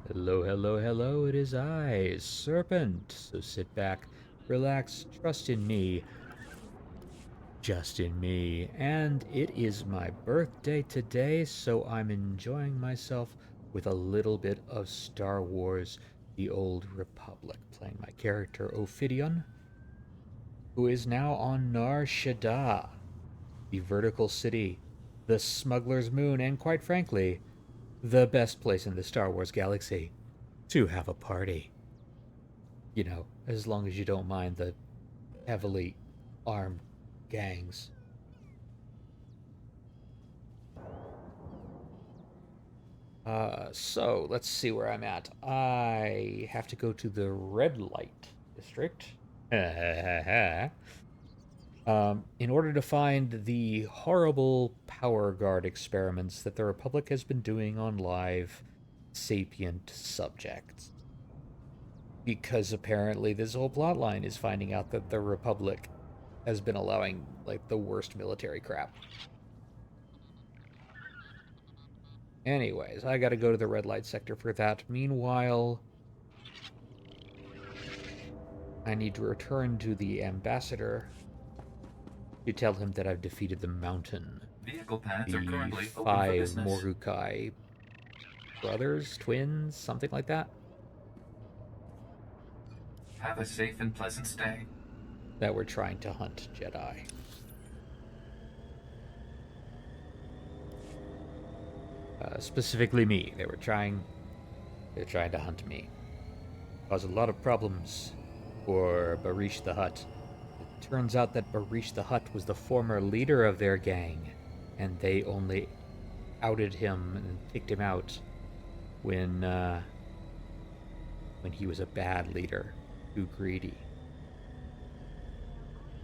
Hello, hello, hello, it is I, Serpent. So sit back, relax, trust in me, just in me. And it is my birthday today, so I'm enjoying myself with a little bit of Star Wars The Old Republic, playing my character Ophidian, who is now on Nar Shaddaa, the vertical city, the smuggler's moon, and quite frankly, the best place in the Star Wars galaxy to have a party. As long as you don't mind the heavily armed gangs. So let's see where I'm at. I have to go to the red light district. In order to find the horrible power guard experiments that the Republic has been doing on live sapient subjects. Because apparently this whole plotline is finding out that the Republic has been allowing, like, the worst military crap. Anyways, I gotta go to the red light sector for that. Meanwhile, I need to return to the ambassador to tell him that I've defeated the mountain. Vehicle paths are The currently open for five business. Morukai brothers, twins, something like that, Have a safe and pleasant stay. that were trying to hunt Jedi. Specifically me. They're trying to hunt me. Cause a lot of problems for Barish the Hutt. It turns out that Barish the Hutt was the former leader of their gang, and they only outed him and kicked him out when he was a bad leader, too greedy.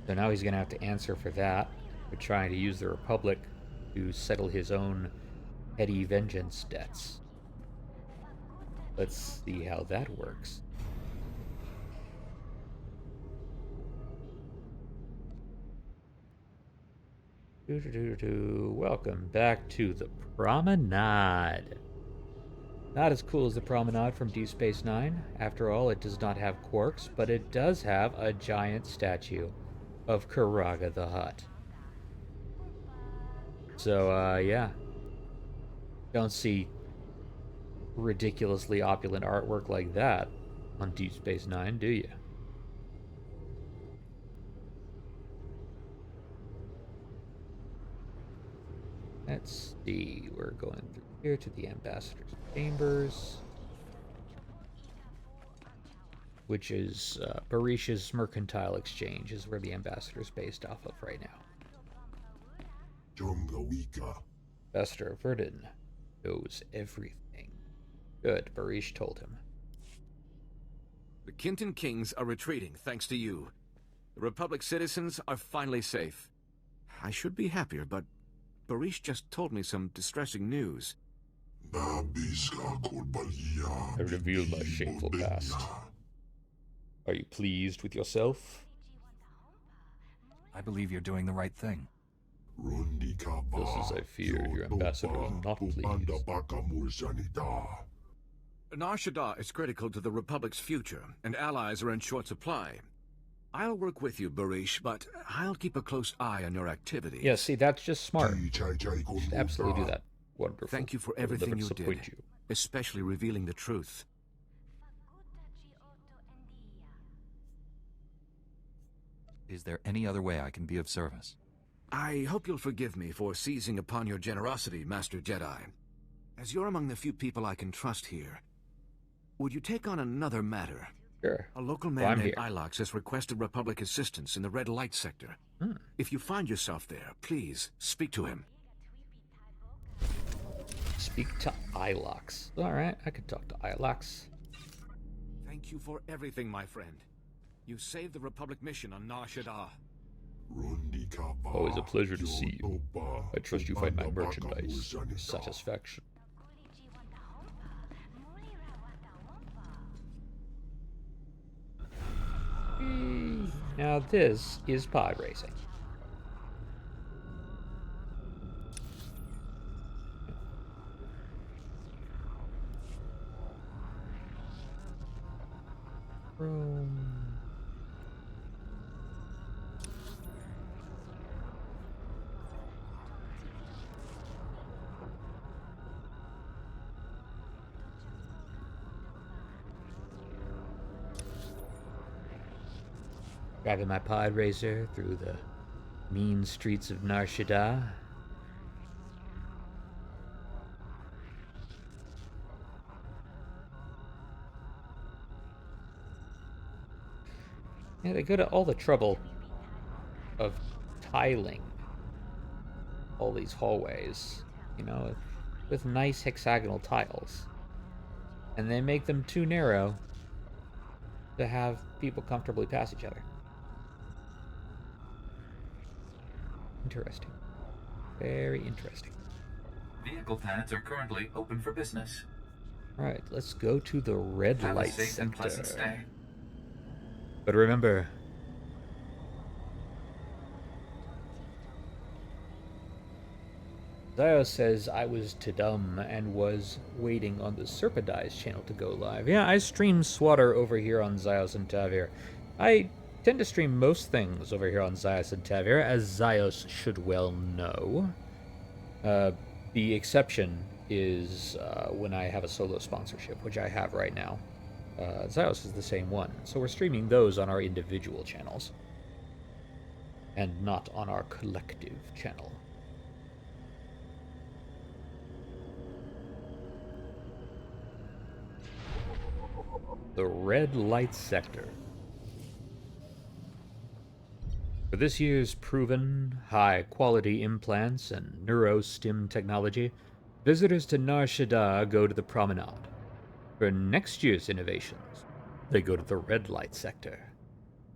So now he's gonna have to answer for that. We're trying to use the Republic to settle his own petty vengeance debts. Let's see how that works. Welcome back to the Promenade. Not as cool as the Promenade from Deep Space Nine. After all, it does not have quarks, but it does have a giant statue of Karaga the Hutt. So, yeah. Don't see ridiculously opulent artwork like that on Deep Space Nine, do you? Let's see. We're going through here to the ambassador's chambers, which is Barish's Mercantile Exchange, is where the ambassador's based off of right now. Ambassador Verdun knows everything. Good, Barish told him. The Kintan Kings are retreating, thanks to you. The Republic citizens are finally safe. I should be happier, but Barish just told me some distressing news. I reveal my shameful past. Are you pleased with yourself? I believe you're doing the right thing. Just as I feared, your ambassador is not pleased. Nar Shaddaa is critical to the Republic's future, and allies are in short supply. I'll work with you, Barish, but I'll keep a close eye on your activity. Yeah, see, that's just smart. You should absolutely do that. Wonderful. Thank you for I will everything never you disappoint did, you. especially revealing the truth. Is there any other way I can be of service? I hope you'll forgive me for seizing upon your generosity, Master Jedi. As you're among the few people I can trust here, would you take on another matter? Sure. A local man named Ilox has requested Republic assistance in the red light sector. If you find yourself there, please speak to him. Speak to Ilox. Alright, I could talk to Ilox. Thank you for everything, my friend. You saved the Republic mission on Nar Shaddaa. Always a pleasure to see you. I trust you find my merchandise with satisfaction. Now this is pod racing. Driving my pod racer through the mean streets of Nar Shaddaa. Yeah, they go to all the trouble of tiling all these hallways, you know, with nice hexagonal tiles. And they make them too narrow to have people comfortably pass each other. Interesting. Very interesting. Vehicle paths are currently open for business. Alright, let's go to the red Have light a safe and pleasant center. stay. But remember, Zio says I was too dumb and was waiting on the Serpadice channel to go live. Yeah, I stream Swatter over here on Zios and Tavir. I tend to stream most things over here on Zios and Tavir, as Zios should well know. The exception is when I have a solo sponsorship, which I have right now. Zios is the same one, so we're streaming those on our individual channels, and not on our collective channel. The red light sector. For this year's proven high-quality implants and neurostim technology, visitors to Nar Shaddaa go to the promenade. For next year's innovations, they go to the red light sector.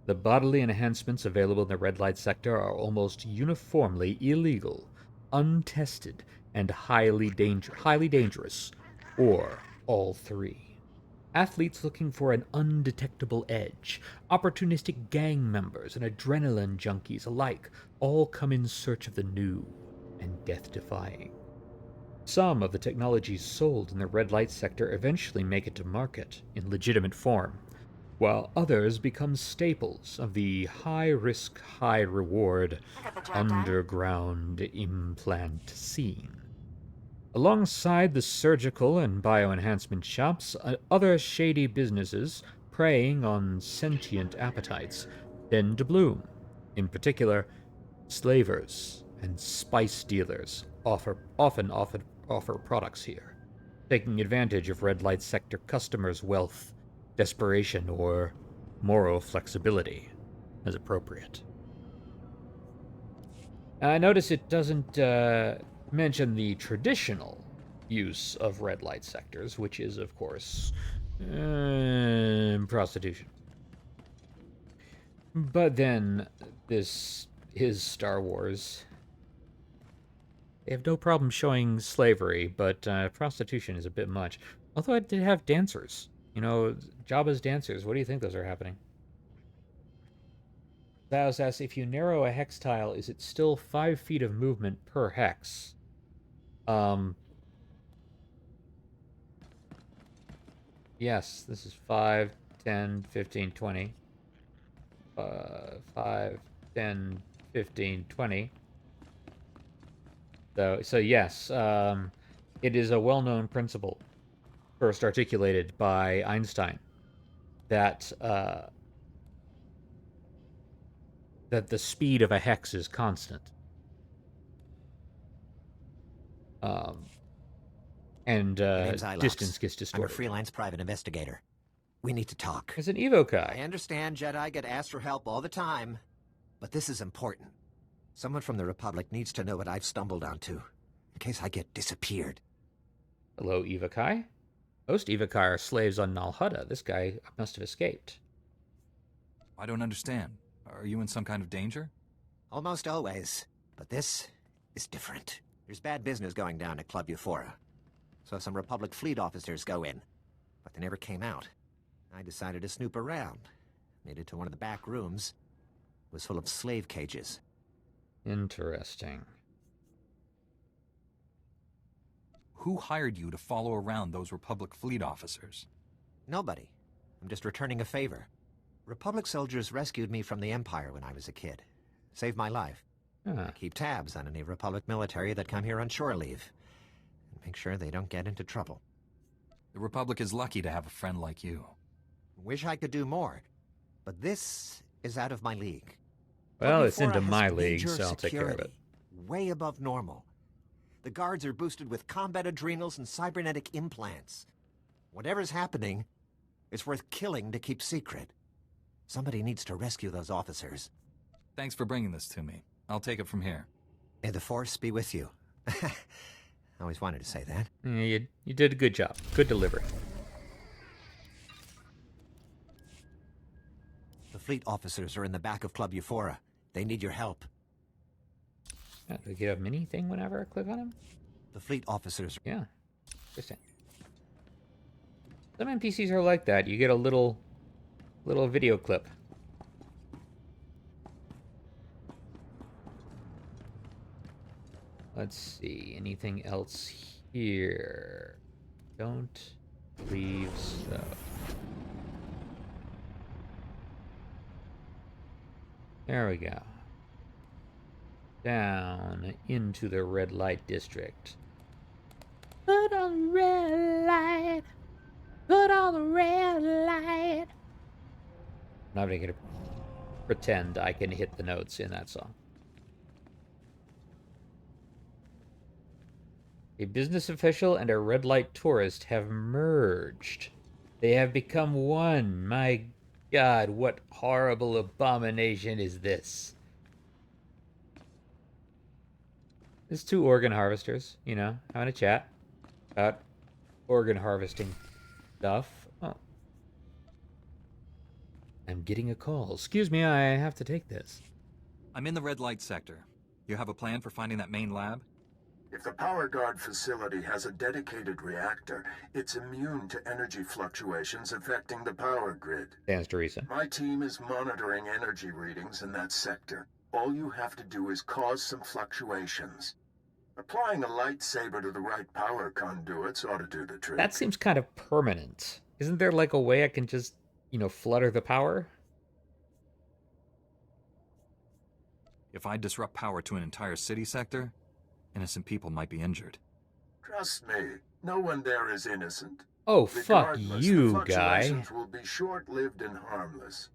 The bodily enhancements available in the red light sector are almost uniformly illegal, untested, and highly dangerous, or all three. Athletes looking for an undetectable edge, opportunistic gang members, and adrenaline junkies alike all come in search of the new and death-defying. Some of the technologies sold in the red light sector eventually make it to market in legitimate form, while others become staples of the high-risk, high-reward underground implant scene. Alongside the surgical and bioenhancement shops, other shady businesses preying on sentient appetites tend to bloom. In particular, slavers and spice dealers often offer products here, taking advantage of red light sector customers' wealth, desperation, or moral flexibility as appropriate. I notice it doesn't mention the traditional use of red light sectors, which is, of course, prostitution. But then, this is Star Wars. They have no problem showing slavery, but prostitution is a bit much. Although I did have dancers. You know, Jabba's dancers. What do you think those are happening? Thous asks, if you narrow a hex tile, is it still 5 feet of movement per hex? Yes, this is 5, 10, 15, 20. 5, 10, 15, 20. So yes, it is a well-known principle, first articulated by Einstein, that that the speed of a hex is constant. And distance gets distorted. I'm a freelance private investigator. We need to talk. As an evokai. I understand Jedi get asked for help all the time, but this is important. Someone from the Republic needs to know what I've stumbled onto, in case I get disappeared. Hello, evokai. Most evokai are slaves on Nal Hutta. This guy must have escaped. I don't understand. Are you in some kind of danger? Almost always, but this is different. There's bad business going down at Club Euphora. So some Republic fleet officers go in, but they never came out. I decided to snoop around. Made it to one of the back rooms. It was full of slave cages. Interesting. Who hired you to follow around those Republic fleet officers? Nobody. I'm just returning a favor. Republic soldiers rescued me from the Empire when I was a kid. Saved my life. I keep tabs on any Republic military that come here on shore leave. And make sure they don't get into trouble. The Republic is lucky to have a friend like you. Wish I could do more. But this is out of my league. Well, Club it's Euphora into has my league, major so I'll take care of it. security, way above normal. The guards are boosted with combat adrenals and cybernetic implants. Whatever's happening, it's worth killing to keep secret. Somebody needs to rescue those officers. Thanks for bringing this to me. I'll take it from here. May the Force be with you. I always wanted to say that. Yeah, you did a good job. Good delivery. The fleet officers are in the back of Club Euphora. They need your help. Do they get a mini thing whenever I click on him? The fleet officers... Yeah. Interesting. Some NPCs are like that. You get a little video clip. Let's see. Anything else here? Don't believe so. There we go. Down into the red light district. Put on the red light. Put on the red light. I'm not even going to pretend I can hit the notes in that song. A business official and a red light tourist have merged. They have become one. My God, what horrible abomination is this? There's two organ harvesters, you know, having a chat about organ harvesting stuff. Oh. I'm getting a call. Excuse me, I have to take this. I'm in the red light sector. You have a plan for finding that main lab? If the power guard facility has a dedicated reactor, it's immune to energy fluctuations affecting the power grid. Stands to reason. My team is monitoring energy readings in that sector. All you have to do is cause some fluctuations. Applying a lightsaber to the right power conduits ought to do the trick. That seems kind of permanent. Isn't there like a way I can just, you know, flutter the power? If I disrupt power to an entire city sector, innocent people might be injured. Trust me, no one there is innocent. Oh, fuck Regardless, you, the guy. fluctuations will be short-lived and harmless.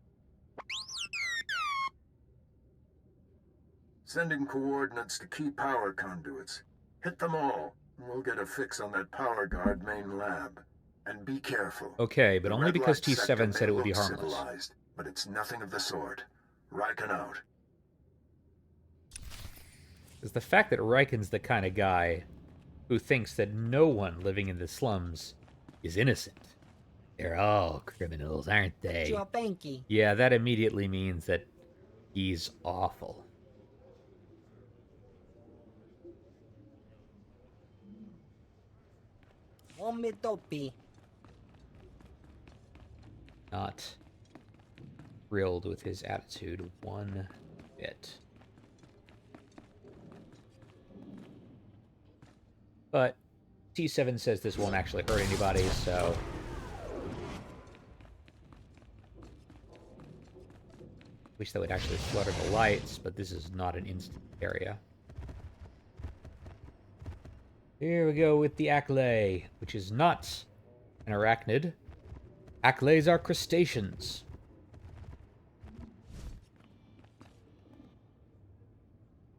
Sending coordinates to key power conduits. Hit them all, and we'll get a fix on that power guard main lab. And be careful. Okay, but The only red because light sector T7 said it would be may look harmless. civilized, but it's nothing of the sort. Riken out. Is the fact that Riken's the kind of guy who thinks that no one living in the slums is innocent. They're all criminals, aren't they? Yeah, that immediately means that he's awful. Not thrilled with his attitude one bit. But T7 says this won't actually hurt anybody, so... Wish that would actually flutter the lights, but this is not an instant area. Here we go with the Acklay, which is not an arachnid. Acklays are crustaceans.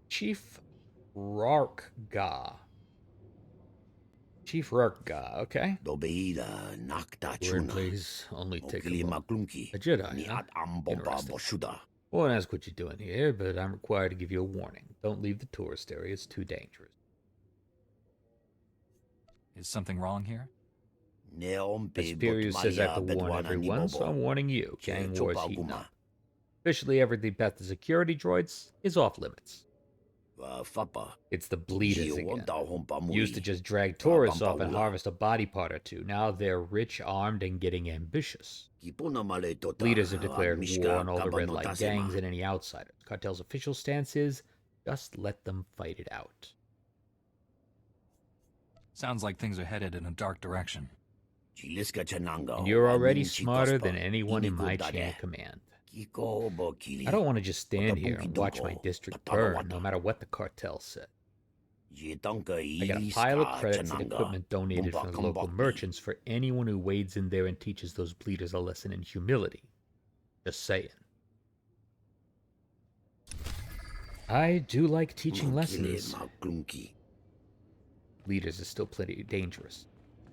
Chief Rarkga. Chief Rarkga, okay. Word, please. Only take a moment. A Jedi, huh? Interesting. Won't ask what you're doing here, but I'm required to give you a warning. Don't leave the tourist area. It's too dangerous. Is something wrong here? The Superior says I have to warn everyone, so I'm warning you. Gang wars heating up. Officially, everything past the security droids is off limits. It's the bleeders again. Used to just drag tourists off and harvest a body part or two. Now they're rich, armed, and getting ambitious. Leaders have declared war on all the red light gangs and any outsiders. Cartel's official stance is, just let them fight it out. Sounds like things are headed in a dark direction. And you're already smarter than anyone in my chain of command. I don't want to just stand here and watch my district burn, no matter what the cartel said. I got a pile of credits and equipment donated from the local merchants for anyone who wades in there and teaches those bleeders a lesson in humility. Just saying. I do like teaching lessons. Leaders is still plenty dangerous.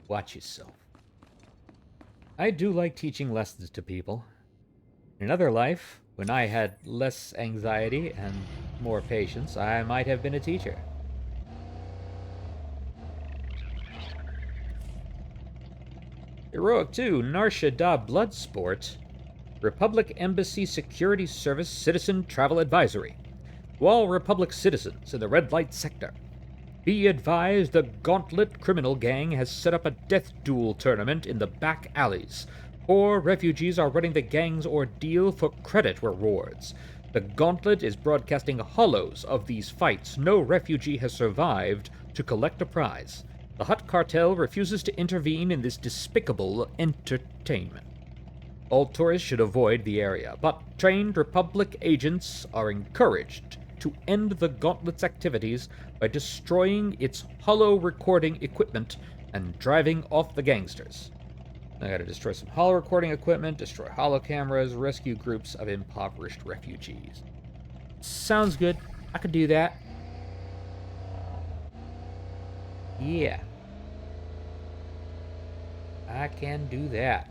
Watch yourself. I do like teaching lessons to people. In another life, when I had less anxiety and more patience, I might have been a teacher. Heroic 2, Nar Shaddaa Bloodsport. Republic Embassy Security Service Citizen Travel Advisory. To all Republic citizens in the red light sector, be advised the Gauntlet criminal gang has set up a death duel tournament in the back alleys. 4 refugees are running the gang's ordeal for credit rewards. The Gauntlet is broadcasting hollows of these fights. No refugee has survived to collect a prize. The Hutt cartel refuses to intervene in this despicable entertainment. All tourists should avoid the area, but trained Republic agents are encouraged to end the Gauntlet's activities by destroying its hollow recording equipment and driving off the gangsters. I gotta destroy some hollow recording equipment, destroy hollow cameras, rescue groups of impoverished refugees. Sounds good. I could do that. Yeah. I can do that.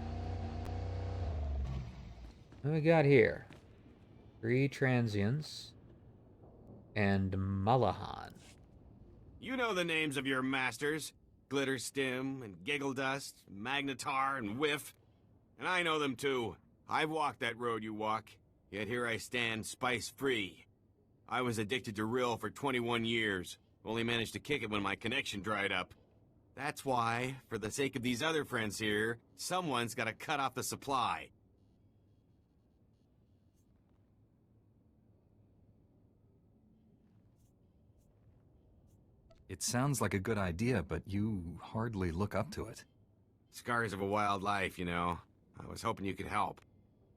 What we got here? 3 transients and Malahan. You know the names of your masters. Glitterstim and Giggledust, Magnetar and Whiff. And I know them too. I've walked that road you walk, yet here I stand spice-free. I was addicted to Rill for 21 years, only managed to kick it when my connection dried up. That's why, for the sake of these other friends here, someone's gotta cut off the supply. It sounds like a good idea, but you hardly look up to it. Scars of a wild life, you know. I was hoping you could help.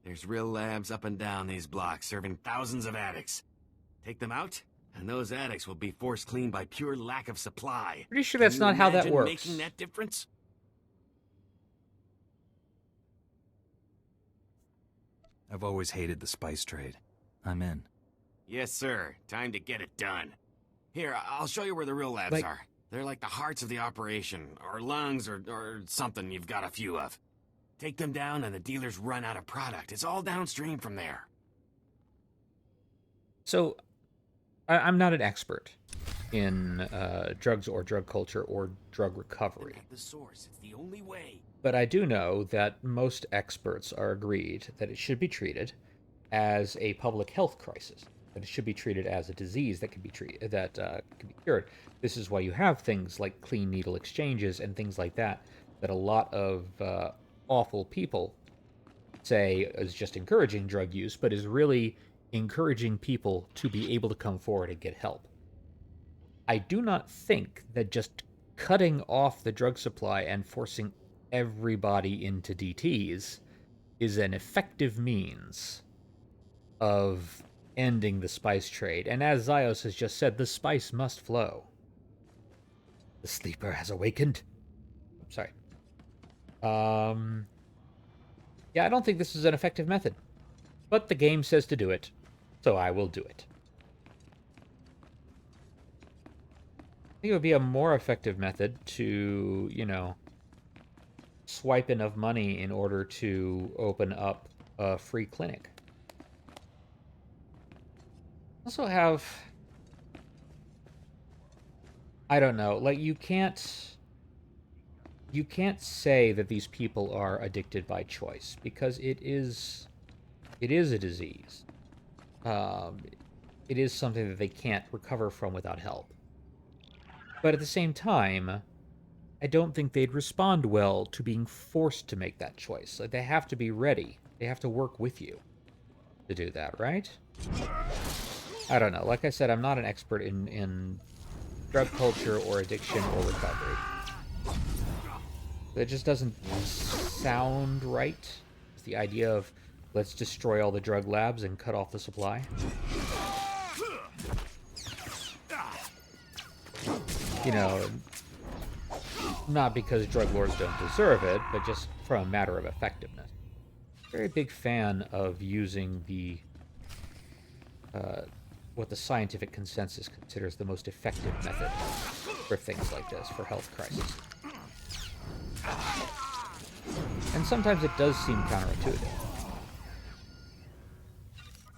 There's Rill labs up and down these blocks, serving thousands of addicts. Take them out, and those addicts will be forced clean by pure lack of supply. Pretty sure that's not how that works. Making that difference? I've always hated the spice trade. I'm in. Yes, sir. Time to get it done. Here, I'll show you where the real labs are. They're like the hearts of the operation, or lungs, or something you've got a few of. Take them down and the dealers run out of product. It's all downstream from there. So, I'm not an expert in drugs or drug culture or drug recovery. At the source, it's the only way. But I do know that most experts are agreed that it should be treated as a public health crisis. That it should be treated as a disease that can be treated, can be cured. This is why you have things like clean needle exchanges and things like that. That a lot of awful people say is just encouraging drug use, but is really encouraging people to be able to come forward and get help. I do not think that just cutting off the drug supply and forcing everybody into DTs is an effective means of ending the spice trade. And as Zios has just said, the spice must flow. The sleeper has awakened. I'm sorry. Yeah, I don't think this is an effective method. But the game says to do it, so I will do it. I think it would be a more effective method to, you know, swipe enough money in order to open up a free clinic. Also have, I don't know, like you can't say that these people are addicted by choice, because it is a disease. It is something that they can't recover from without help. But at the same time, I don't think they'd respond well to being forced to make that choice. Like, they have to be ready. They have to work with you to do that, right? I don't know. Like I said, I'm not an expert in drug culture or addiction or recovery. That just doesn't sound right. It's the idea of, let's destroy all the drug labs and cut off the supply. You know, not because drug lords don't deserve it, but just from a matter of effectiveness. Very big fan of using the what the scientific consensus considers the most effective method for things like this, for health crises. And sometimes it does seem counterintuitive.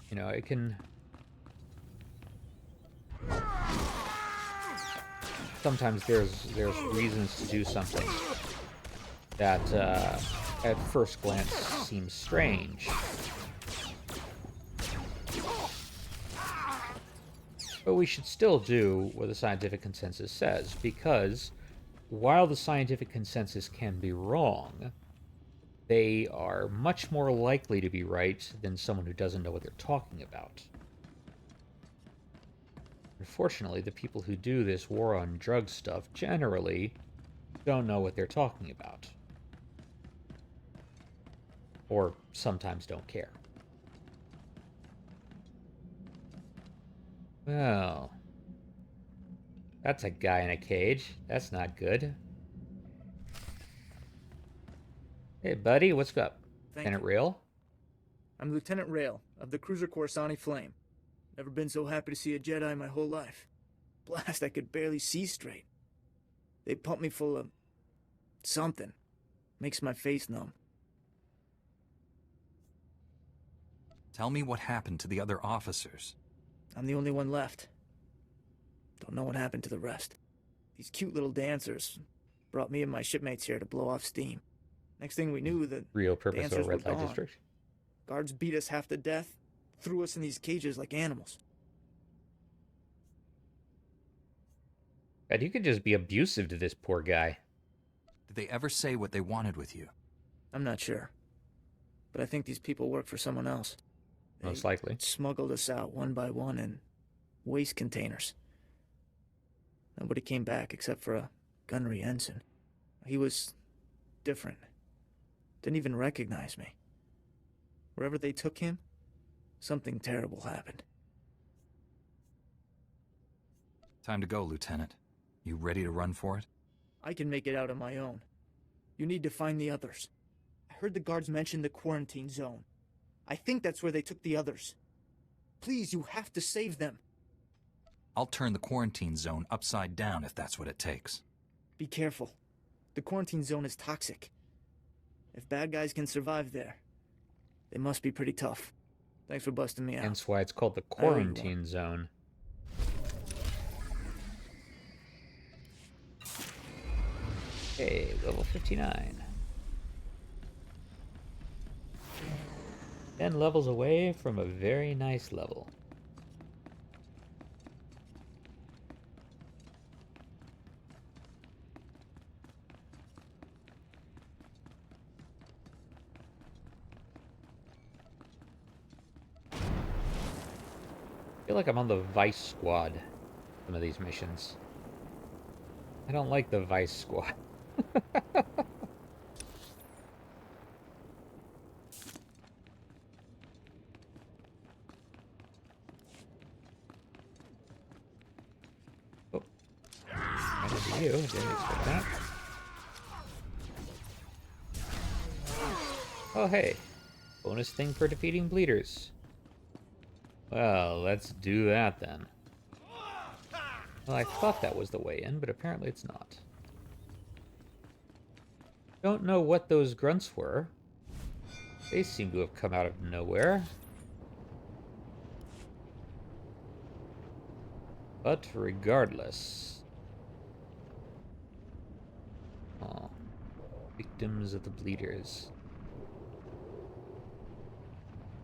You know, it can... Sometimes there's reasons to do something that at first glance seems strange. But we should still do what the scientific consensus says, because while the scientific consensus can be wrong, they are much more likely to be right than someone who doesn't know what they're talking about. Unfortunately, the people who do this war on drugs stuff generally don't know what they're talking about. Or sometimes don't care. Well, that's a guy in a cage. That's not good. Hey, buddy, what's up? Lieutenant Rail? I'm Lieutenant Rail, of the cruiser Coruscant Flame. Never been so happy to see a Jedi in my whole life. Blast, I could barely see straight. They pumped me full of... something. Makes my face numb. Tell me what happened to the other officers. I'm the only one left. Don't know what happened to the rest. These cute little dancers brought me and my shipmates here to blow off steam. Next thing we knew, the Real purpose of dancers a red were light gone. district. Guards beat us half to death, threw us in these cages like animals. God, you could just be abusive to this poor guy. Did they ever say what they wanted with you? I'm not sure. But I think these people work for someone else. They Most likely. smuggled us out one by one in waste containers. Nobody came back except for a gunnery ensign. He was different. Didn't even recognize me. Wherever they took him, something terrible happened. Time to go, Lieutenant. You ready to run for it? I can make it out on my own. You need to find the others. I heard the guards mention the quarantine zone. I think that's where they took the others. Please, you have to save them. I'll turn the quarantine zone upside down if that's what it takes. Be careful. The quarantine zone is toxic. If bad guys can survive there, they must be pretty tough. Thanks for busting me out. Hence why it's called the quarantine zone. Okay, level 59. 10 levels away from a very nice level. I feel like I'm on the Vice Squad, some of these missions. I don't like the Vice Squad. Oh. That is you. Didn't expect that. Oh, hey. Bonus thing for defeating bleeders. Well, let's do that then. Well, I thought that was the way in, but apparently it's not. Don't know what those grunts were. They seem to have come out of nowhere. But regardless... Oh. Victims of the bleeders.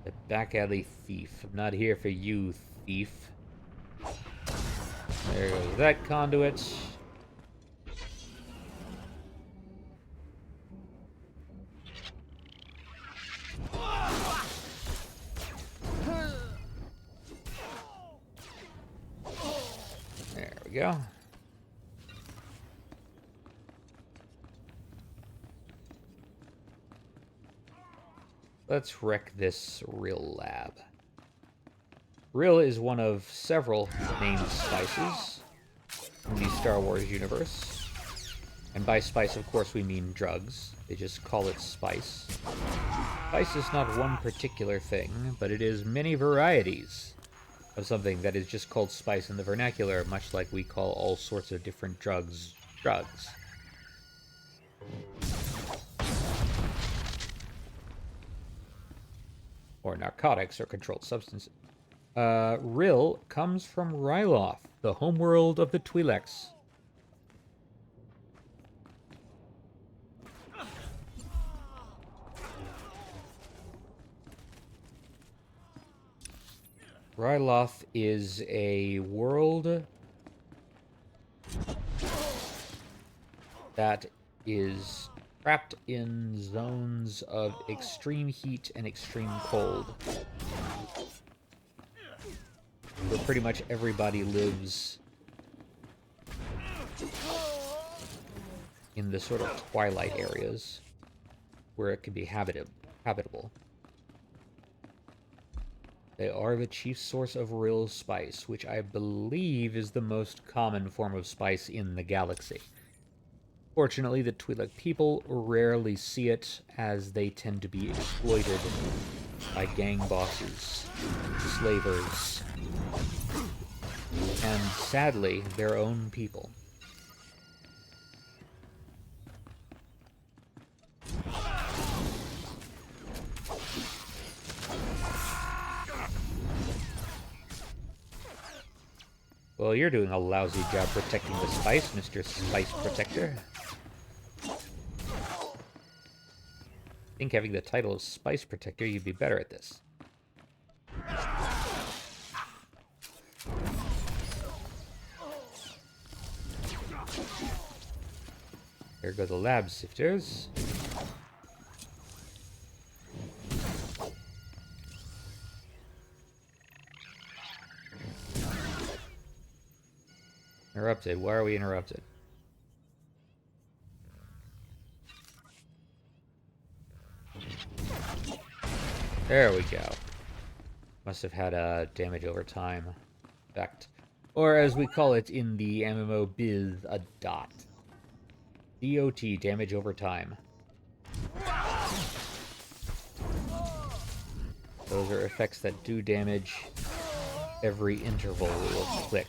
The back alley thief. I'm not here for you, thief. There goes that conduit. There we go. Let's wreck this Rill lab. Rill is one of several named spices in the Star Wars universe. And by spice, of course, we mean drugs. They just call it spice. Spice is not one particular thing, but it is many varieties of something that is just called spice in the vernacular, much like we call all sorts of different drugs drugs. Or narcotics or controlled substances. Rill comes from Ryloth, the homeworld of the Twi'leks. Ryloth is a world that is trapped in zones of extreme heat and extreme cold. Where pretty much everybody lives in the sort of twilight areas where it can be habitable. They are the chief source of real spice, which I believe is the most common form of spice in the galaxy. Fortunately, the Twi'lek people rarely see it, as they tend to be exploited by gang bosses, slavers, and sadly, their own people. Well, you're doing a lousy job protecting the spice, Mr. Spice Protector. I think having the title of Spice Protector, you'd be better at this. There go the lab sifters. Interrupted. Why are we interrupted? There we go. Must have had a damage over time effect. Or as we call it in the MMO biz, a dot. DOT, damage over time. Those are effects that do damage every interval of click.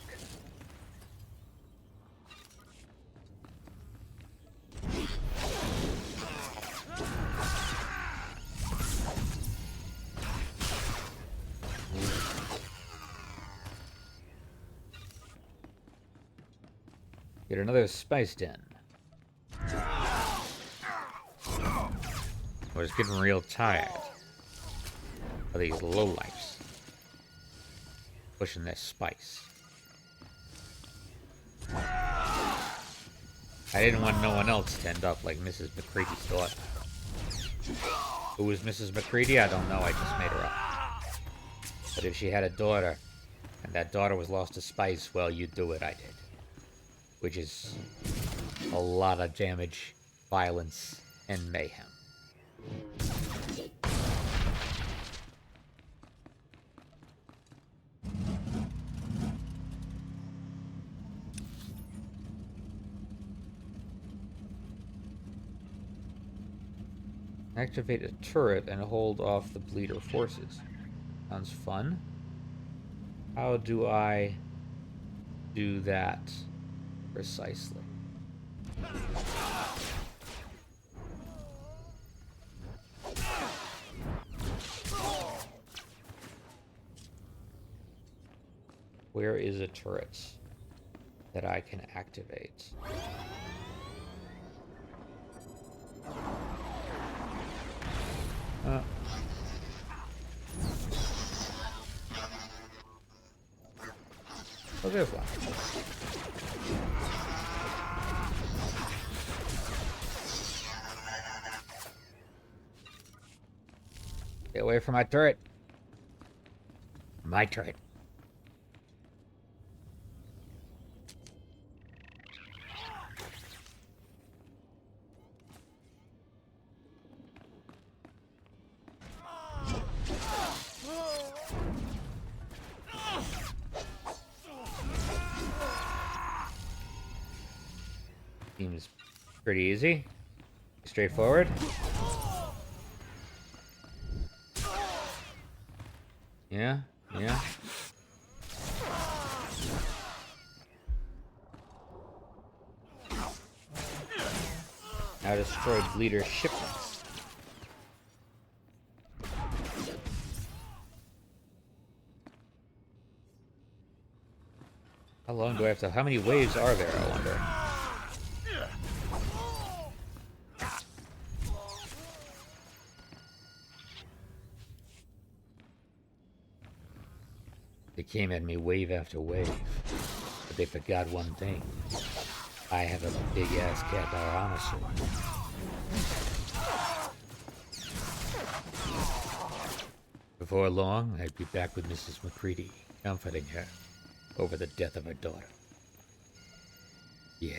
Get another spice den. I was getting real tired of these lowlifes pushing this spice. I didn't want no one else to end up like Mrs. McCready's daughter. Who was Mrs. McCready? I don't know, I just made her up. But if she had a daughter, and that daughter was lost to spice, well, you'd do what I did. Which is a lot of damage, violence, and mayhem. Activate a turret and hold off the bleeder forces. Sounds fun. How do I do that precisely? Where is a turret that I can activate? Oh, there's one. Get away from my turret. My turret. Seems pretty easy. Straightforward. Yeah, yeah. I destroyed Bleeder's shipments. How long do I have to... How many waves are there, I wonder? They came at me wave after wave. But they forgot one thing. I have a big-ass cat armour. Before long, I'd be back with Mrs. McCready, comforting her over the death of her daughter. Yeah.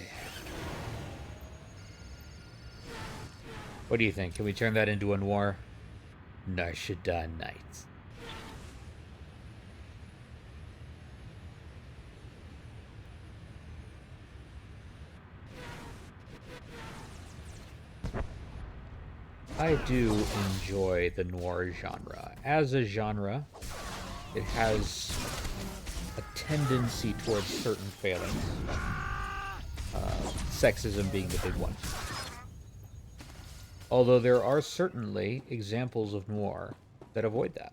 What do you think? Can we turn that into a noir? Nar Shaddaa Nights. I do enjoy the noir genre. As a genre, it has a tendency towards certain failings. Sexism being the big one. Although there are certainly examples of noir that avoid that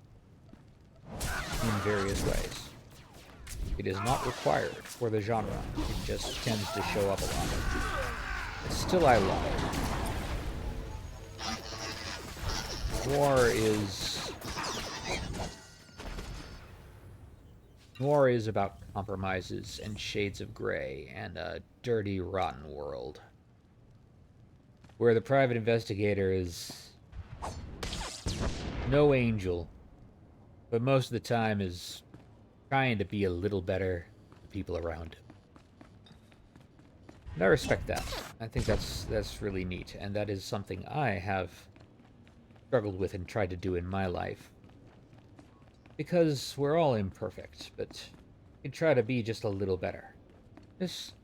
in various ways. It is not required for the genre. It just tends to show up a lot. But still, I love it. Noir is about compromises and shades of gray and a dirty, rotten world. Where the private investigator is no angel, but most of the time is trying to be a little better to the people around him. And I respect that. I think that's really neat, and that is something I have struggled with and tried to do in my life. Because we're all imperfect, but you try to be just a little better. Just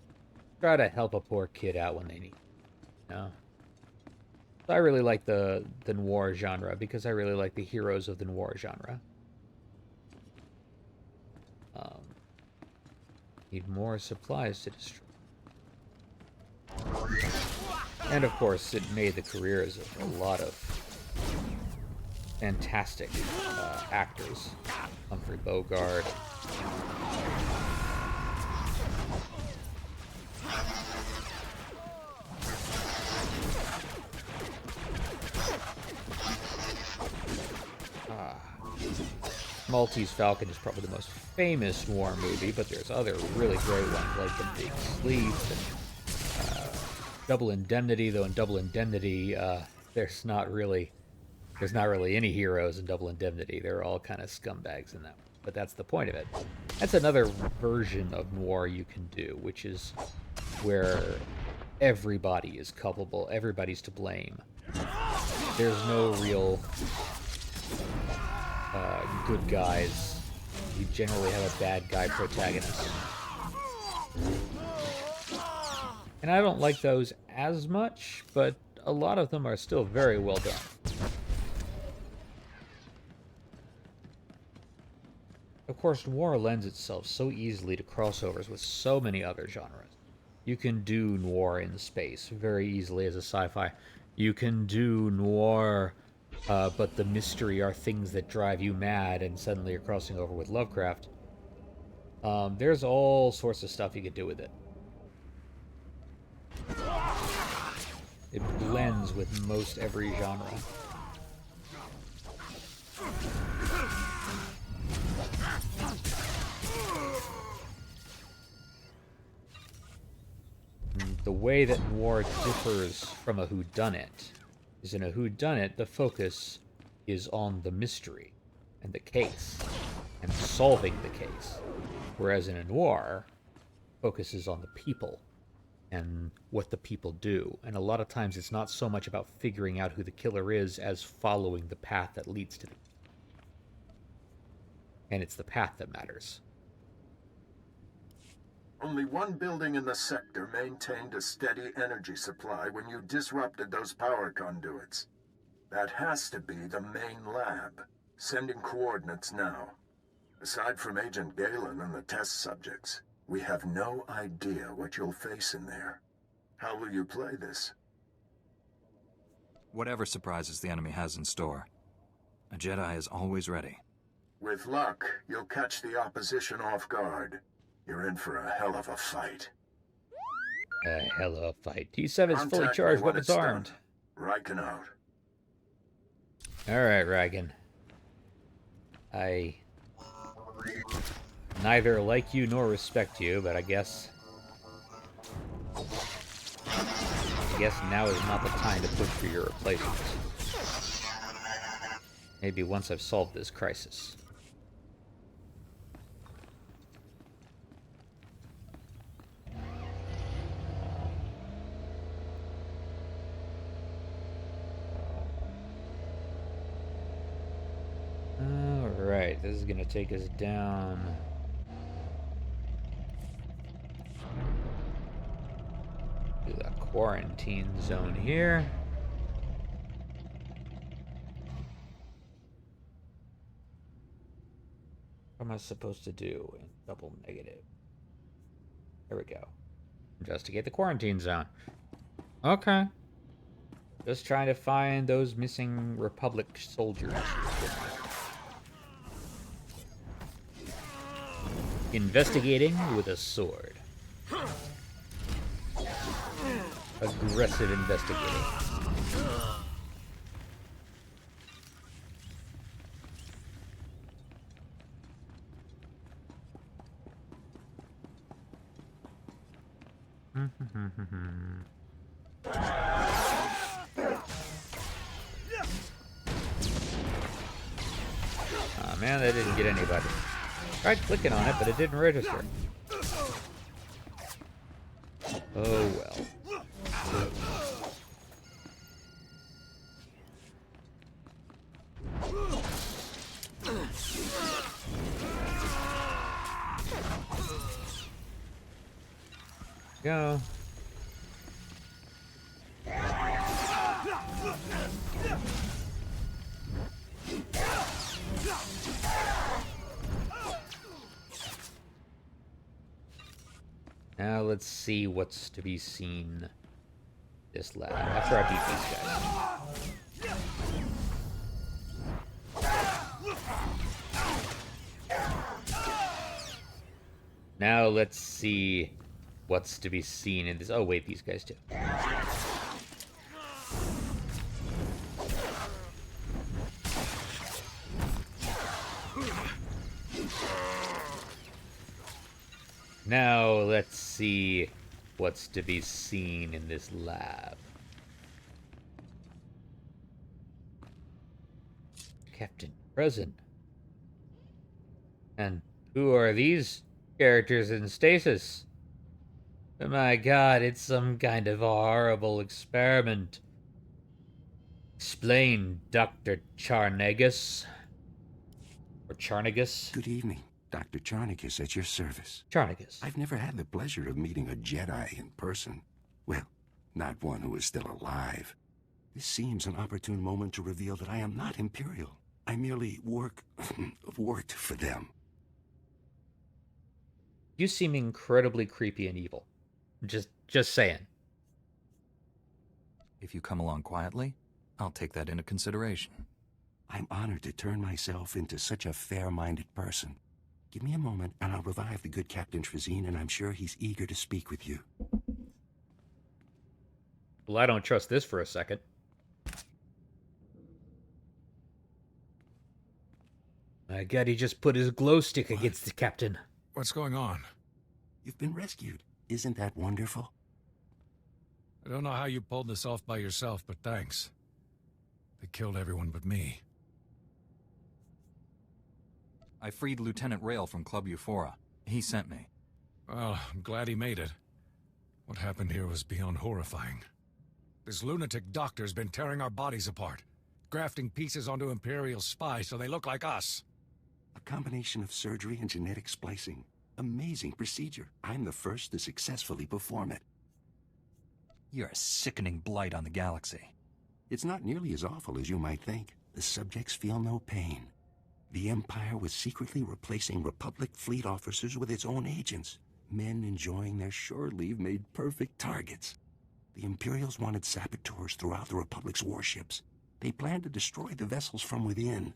try to help a poor kid out when they need it, you know? So I really like the noir genre because I really like the heroes of the noir genre. Need more supplies to destroy. And of course, it made the careers of a lot of fantastic actors. Humphrey Bogart. Maltese Falcon is probably the most famous noir movie, but there's other really great ones like The Big Sleep and Double Indemnity. Though in Double Indemnity, there's not really any heroes in Double Indemnity. They're all kind of scumbags in that. But that's the point of it. That's another version of noir you can do, which is where everybody is culpable, everybody's to blame. There's no real good guys. You generally have a bad guy protagonist. And I don't like those as much, but a lot of them are still very well done. Of course, noir lends itself so easily to crossovers with so many other genres. You can do noir in space very easily as a sci-fi. You can do noir, but the mystery are things that drive you mad, and suddenly you're crossing over with Lovecraft. There's all sorts of stuff you could do with it. It blends with most every genre. The way that noir differs from a whodunit is in a whodunit, the focus is on the mystery and the case and solving the case. Whereas in a noir, focus is on the people and what the people do. And a lot of times it's not so much about figuring out who the killer is as following the path that leads to the... And it's the path that matters. Only one building in the sector maintained a steady energy supply when you disrupted those power conduits. That has to be the main lab. Sending coordinates now. Aside from Agent Galen and the test subjects, we have no idea what you'll face in there. How will you play this? whatever surprises the enemy has in store. A Jedi is always ready. With luck, you'll catch the opposition off guard. You're in for a hell of a fight. A hell of a fight. T7's fully Contact me charged, when weapons it's armed. done. Riken out. Alright, Ragan. I neither like you nor respect you, but I guess now is not the time to push for your replacement. Maybe once I've solved this crisis. Alright, this is gonna take us down to the quarantine zone here. What am I supposed to do in double negative? There we go. Investigate the quarantine zone. Okay. Just trying to find those missing Republic soldiers. Investigating with a sword. Aggressive investigating. Oh man, that didn't get anybody. Tried clicking on it, but it didn't register. Oh well. Go. Now let's see what's to be seen this lab after I beat these guys. Now let's see what's to be seen in this. Oh wait, these guys too. Now let's see what's to be seen in this lab. Captain Prison. And who are these characters in stasis? Oh my god, it's some kind of horrible experiment. Explain, Dr. Charnagus. Or Charnagus? Good evening. Dr. Charnagus at your service. Charnagus. I've never had the pleasure of meeting a Jedi in person. Well, not one who is still alive. This seems an opportune moment to reveal that I am not Imperial. I merely worked for them. You seem incredibly creepy and evil. Just saying. If you come along quietly, I'll take that into consideration. I'm honored to turn myself into such a fair-minded person. Give me a moment, and I'll revive the good Captain Trazine, and I'm sure he's eager to speak with you. Well, I don't trust this for a second. My god, he just put his glow stick against the captain. What's going on? You've been rescued. Isn't that wonderful? I don't know how you pulled this off by yourself, but thanks. They killed everyone but me. I freed Lieutenant Rail from Club Euphora. He sent me. Well, I'm glad he made it. What happened here was beyond horrifying. This lunatic doctor's been tearing our bodies apart, grafting pieces onto Imperial spies so they look like us. A combination of surgery and genetic splicing. Amazing procedure. I'm the first to successfully perform it. You're a sickening blight on the galaxy. It's not nearly as awful as you might think. The subjects feel no pain. The Empire was secretly replacing Republic fleet officers with its own agents. Men enjoying their shore leave made perfect targets. The Imperials wanted saboteurs throughout the Republic's warships. They planned to destroy the vessels from within.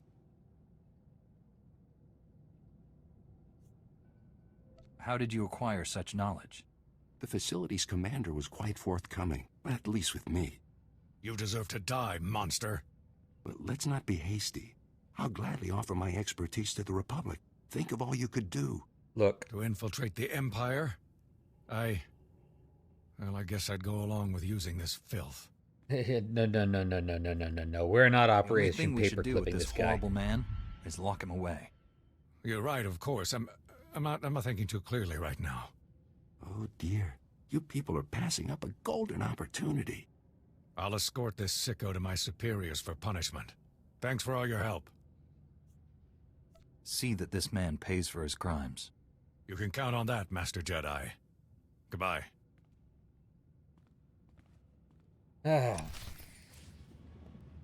How did you acquire such knowledge? The facility's commander was quite forthcoming, at least with me. You deserve to die, monster. But let's not be hasty. I'll gladly offer my expertise to the Republic. Think of all you could do. Look. To infiltrate the Empire? Well, I guess I'd go along with using this filth. No. We're not Operation Paperclipping Paperclipping this this guy. horrible man is lock him away. You're right, of course. I'm not thinking too clearly right now. Oh dear, you people are passing up a golden opportunity. I'll escort this sicko to my superiors for punishment. Thanks for all your help. See that this man pays for his crimes. You can count on that, Master Jedi. Goodbye. Ah.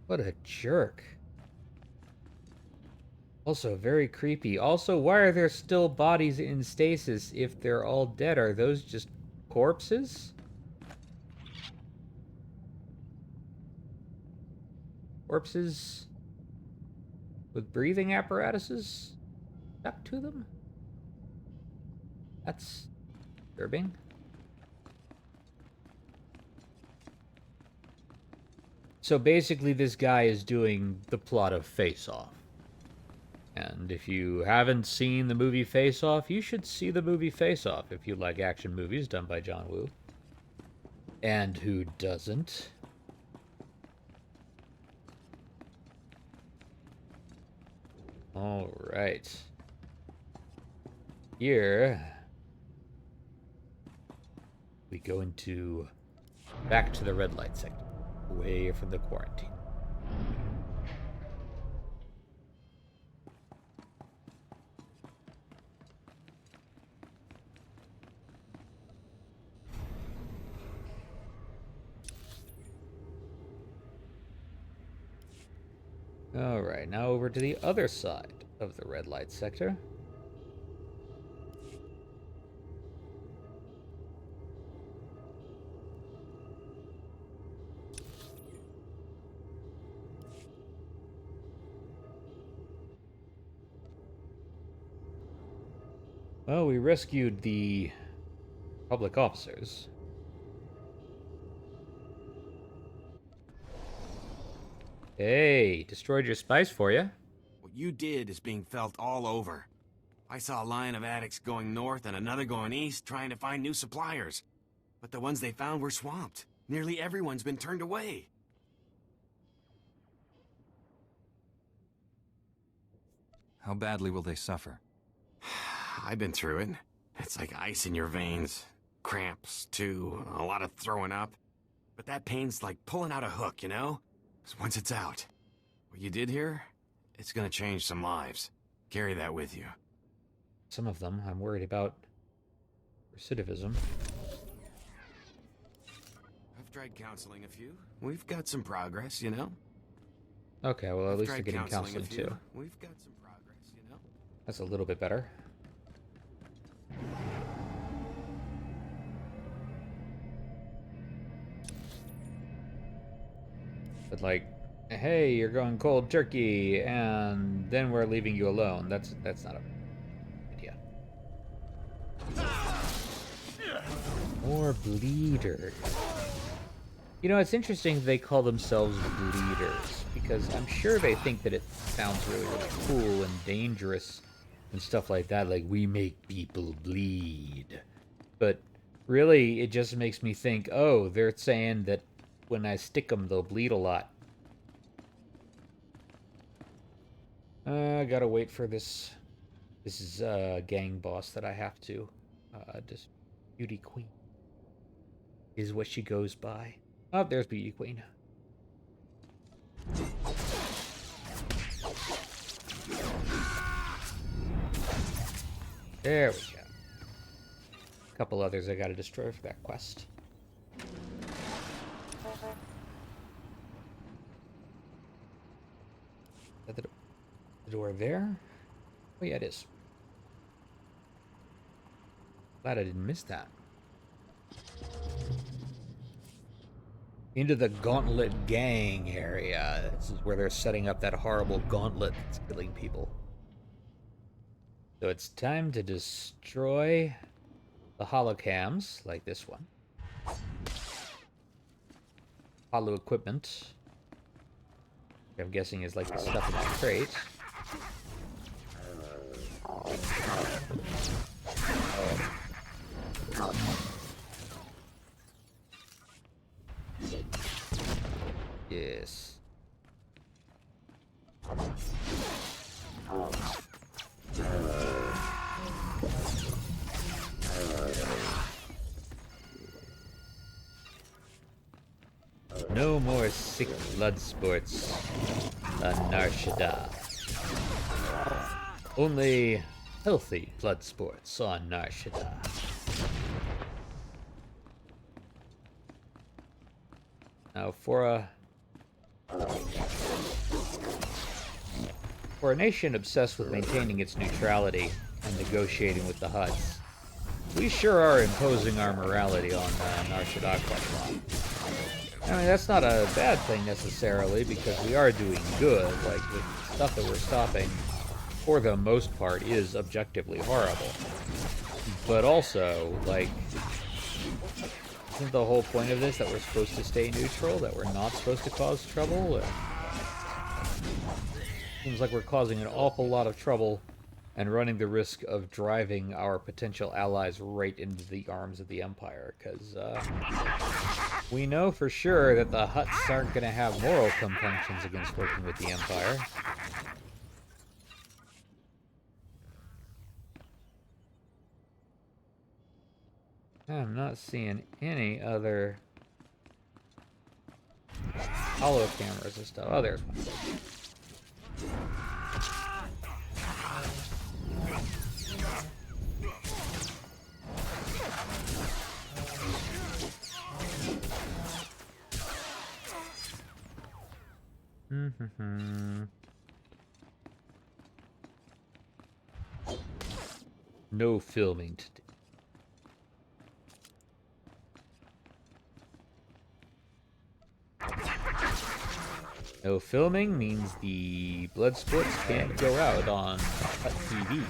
What a jerk. Also, very creepy. Also, why are there still bodies in stasis if they're all dead? Are those just corpses? Corpses with breathing apparatuses stuck to them? That's disturbing. So basically this guy is doing the plot of Face Off. And if you haven't seen the movie Face Off, you should see the movie Face Off if you like action movies done by John Woo. And who doesn't? All right. Here we go into back to the red light sector, away from the quarantine. All right, now over to the other side of the red light sector. Well, we rescued the public officers. Hey, destroyed your spice for you. What you did is being felt all over. I saw a line of addicts going north and another going east trying to find new suppliers. But the ones they found were swamped. Nearly everyone's been turned away. How badly will they suffer? I've been through it. It's like ice in your veins. Cramps, too. A lot of throwing up. But that pain's like pulling out a hook, you know? 'Cause once it's out, what you did here, it's gonna change some lives. Carry that with you. Some of them. I'm worried about recidivism. I've tried counseling a few. We've got some progress, you know? Okay, well, at least they're Tried getting counseling a counseling few. too. We've got some progress, you know? That's a little bit better. But like, hey, you're going cold turkey, and then we're leaving you alone. That's not a idea. More bleeders. You know, it's interesting they call themselves bleeders, because I'm sure they think that it sounds really, really cool and dangerous and stuff like that, like, we make people bleed. But really, it just makes me think, oh, they're saying that when I stick them, they'll bleed a lot. I gotta wait for this. This is a gang boss that I have to. Just Beauty Queen is what she goes by. Oh, there's Beauty Queen. There we go. A couple others I gotta destroy for that quest. Is that the door there? Oh yeah, it is. Glad I didn't miss that. Into the Gauntlet Gang area. This is where they're setting up that horrible gauntlet that's killing people. So it's time to destroy the holocams, like this one. Holo equipment. I'm guessing is like the stuff in the crate. Yes. No more sick blood sports on Nar Shaddaa. Only healthy blood sports on Nar Shaddaa. Now, for a nation obsessed with maintaining its neutrality and negotiating with the Hutts, we sure are imposing our morality on Nar Shaddaa quite a lot. I mean, that's not a bad thing necessarily, because we are doing good. Like, the stuff that we're stopping, for the most part, is objectively horrible. But also, like, isn't the whole point of this that we're supposed to stay neutral? That we're not supposed to cause trouble? Seems like we're causing an awful lot of trouble and running the risk of driving our potential allies right into the arms of the Empire, because we know for sure that the Hutts aren't going to have moral compunctions against working with the Empire. I'm not seeing any other holo cameras and stuff. Oh, there's one. No filming today. No filming means the blood sports can't go out on Hut TV.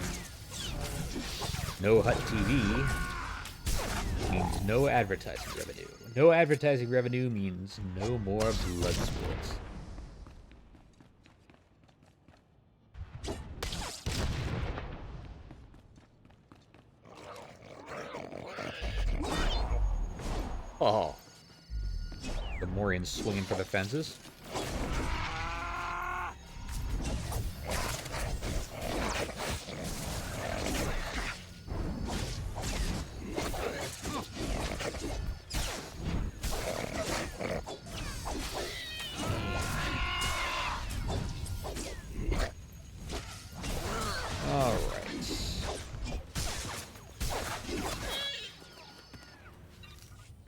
No Hut TV means no advertising revenue. No advertising revenue means no more blood sports. Oh. The Morians swinging for the fences.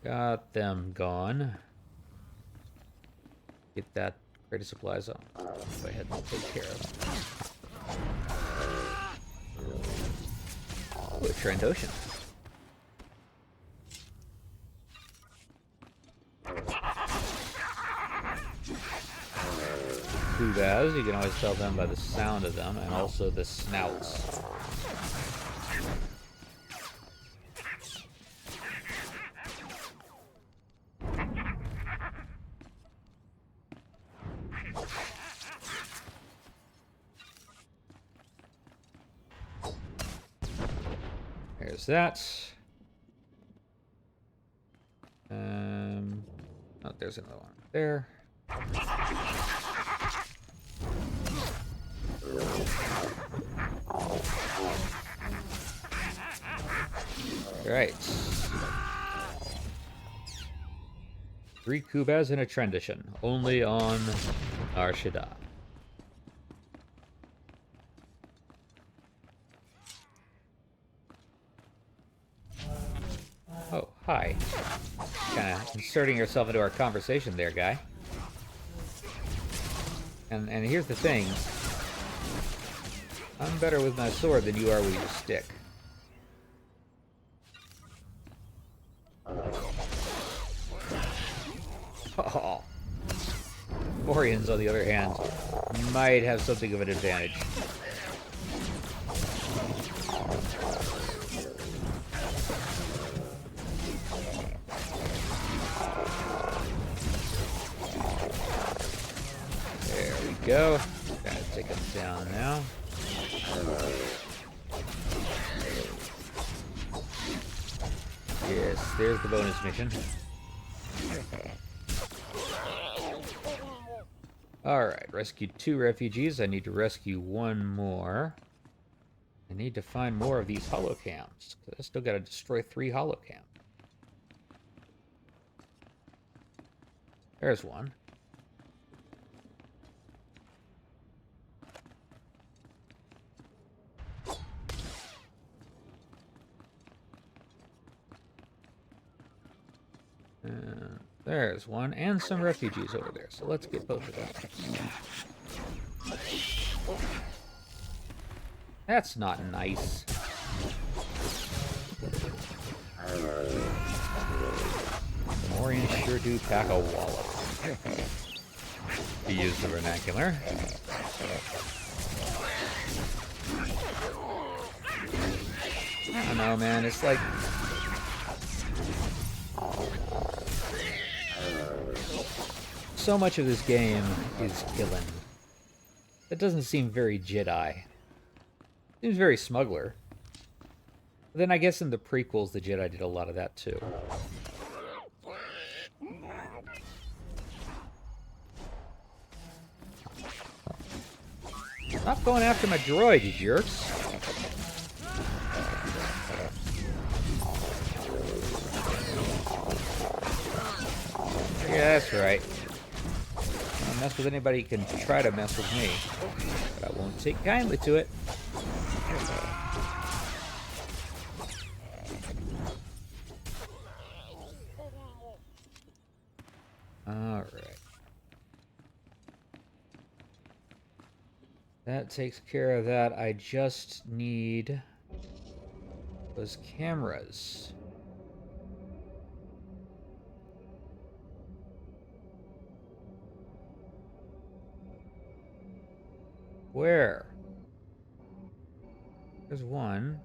Got them gone. Get that crate of supplies on. Go ahead and take care of them. Oh, a Trandoshan. Kubaz, you can always tell them by the sound of them, and also the snouts. There's that. Oh, there's another one there. Right. 3 Kubaz and a Trandoshan, only on Nar Shaddaa. Oh, hi. Kinda inserting yourself into our conversation there, guy. And here's the thing. I'm better with my sword than you are with your stick. Oh. Morians, on the other hand, might have something of an advantage. There we go. Gotta take them down now. Yes, there's the bonus mission. Alright, rescued 2 refugees. I need to rescue 1 more. I need to find more of these holocams, because I still gotta destroy 3 holocams. There's one. There's one, and some refugees over there, so let's get both of them. That's not nice. The Morians sure do pack a wallop. To use the vernacular. I don't know, man, it's like... so much of this game is killing. That doesn't seem very Jedi. Seems very smuggler. But then I guess in the prequels, the Jedi did a lot of that too. Stop going after my droid, you jerks. Yeah, that's right. I don't mess with anybody who can try to mess with me, but I won't take kindly to it. Alright. That takes care of that. I just need those cameras. Where? There's one.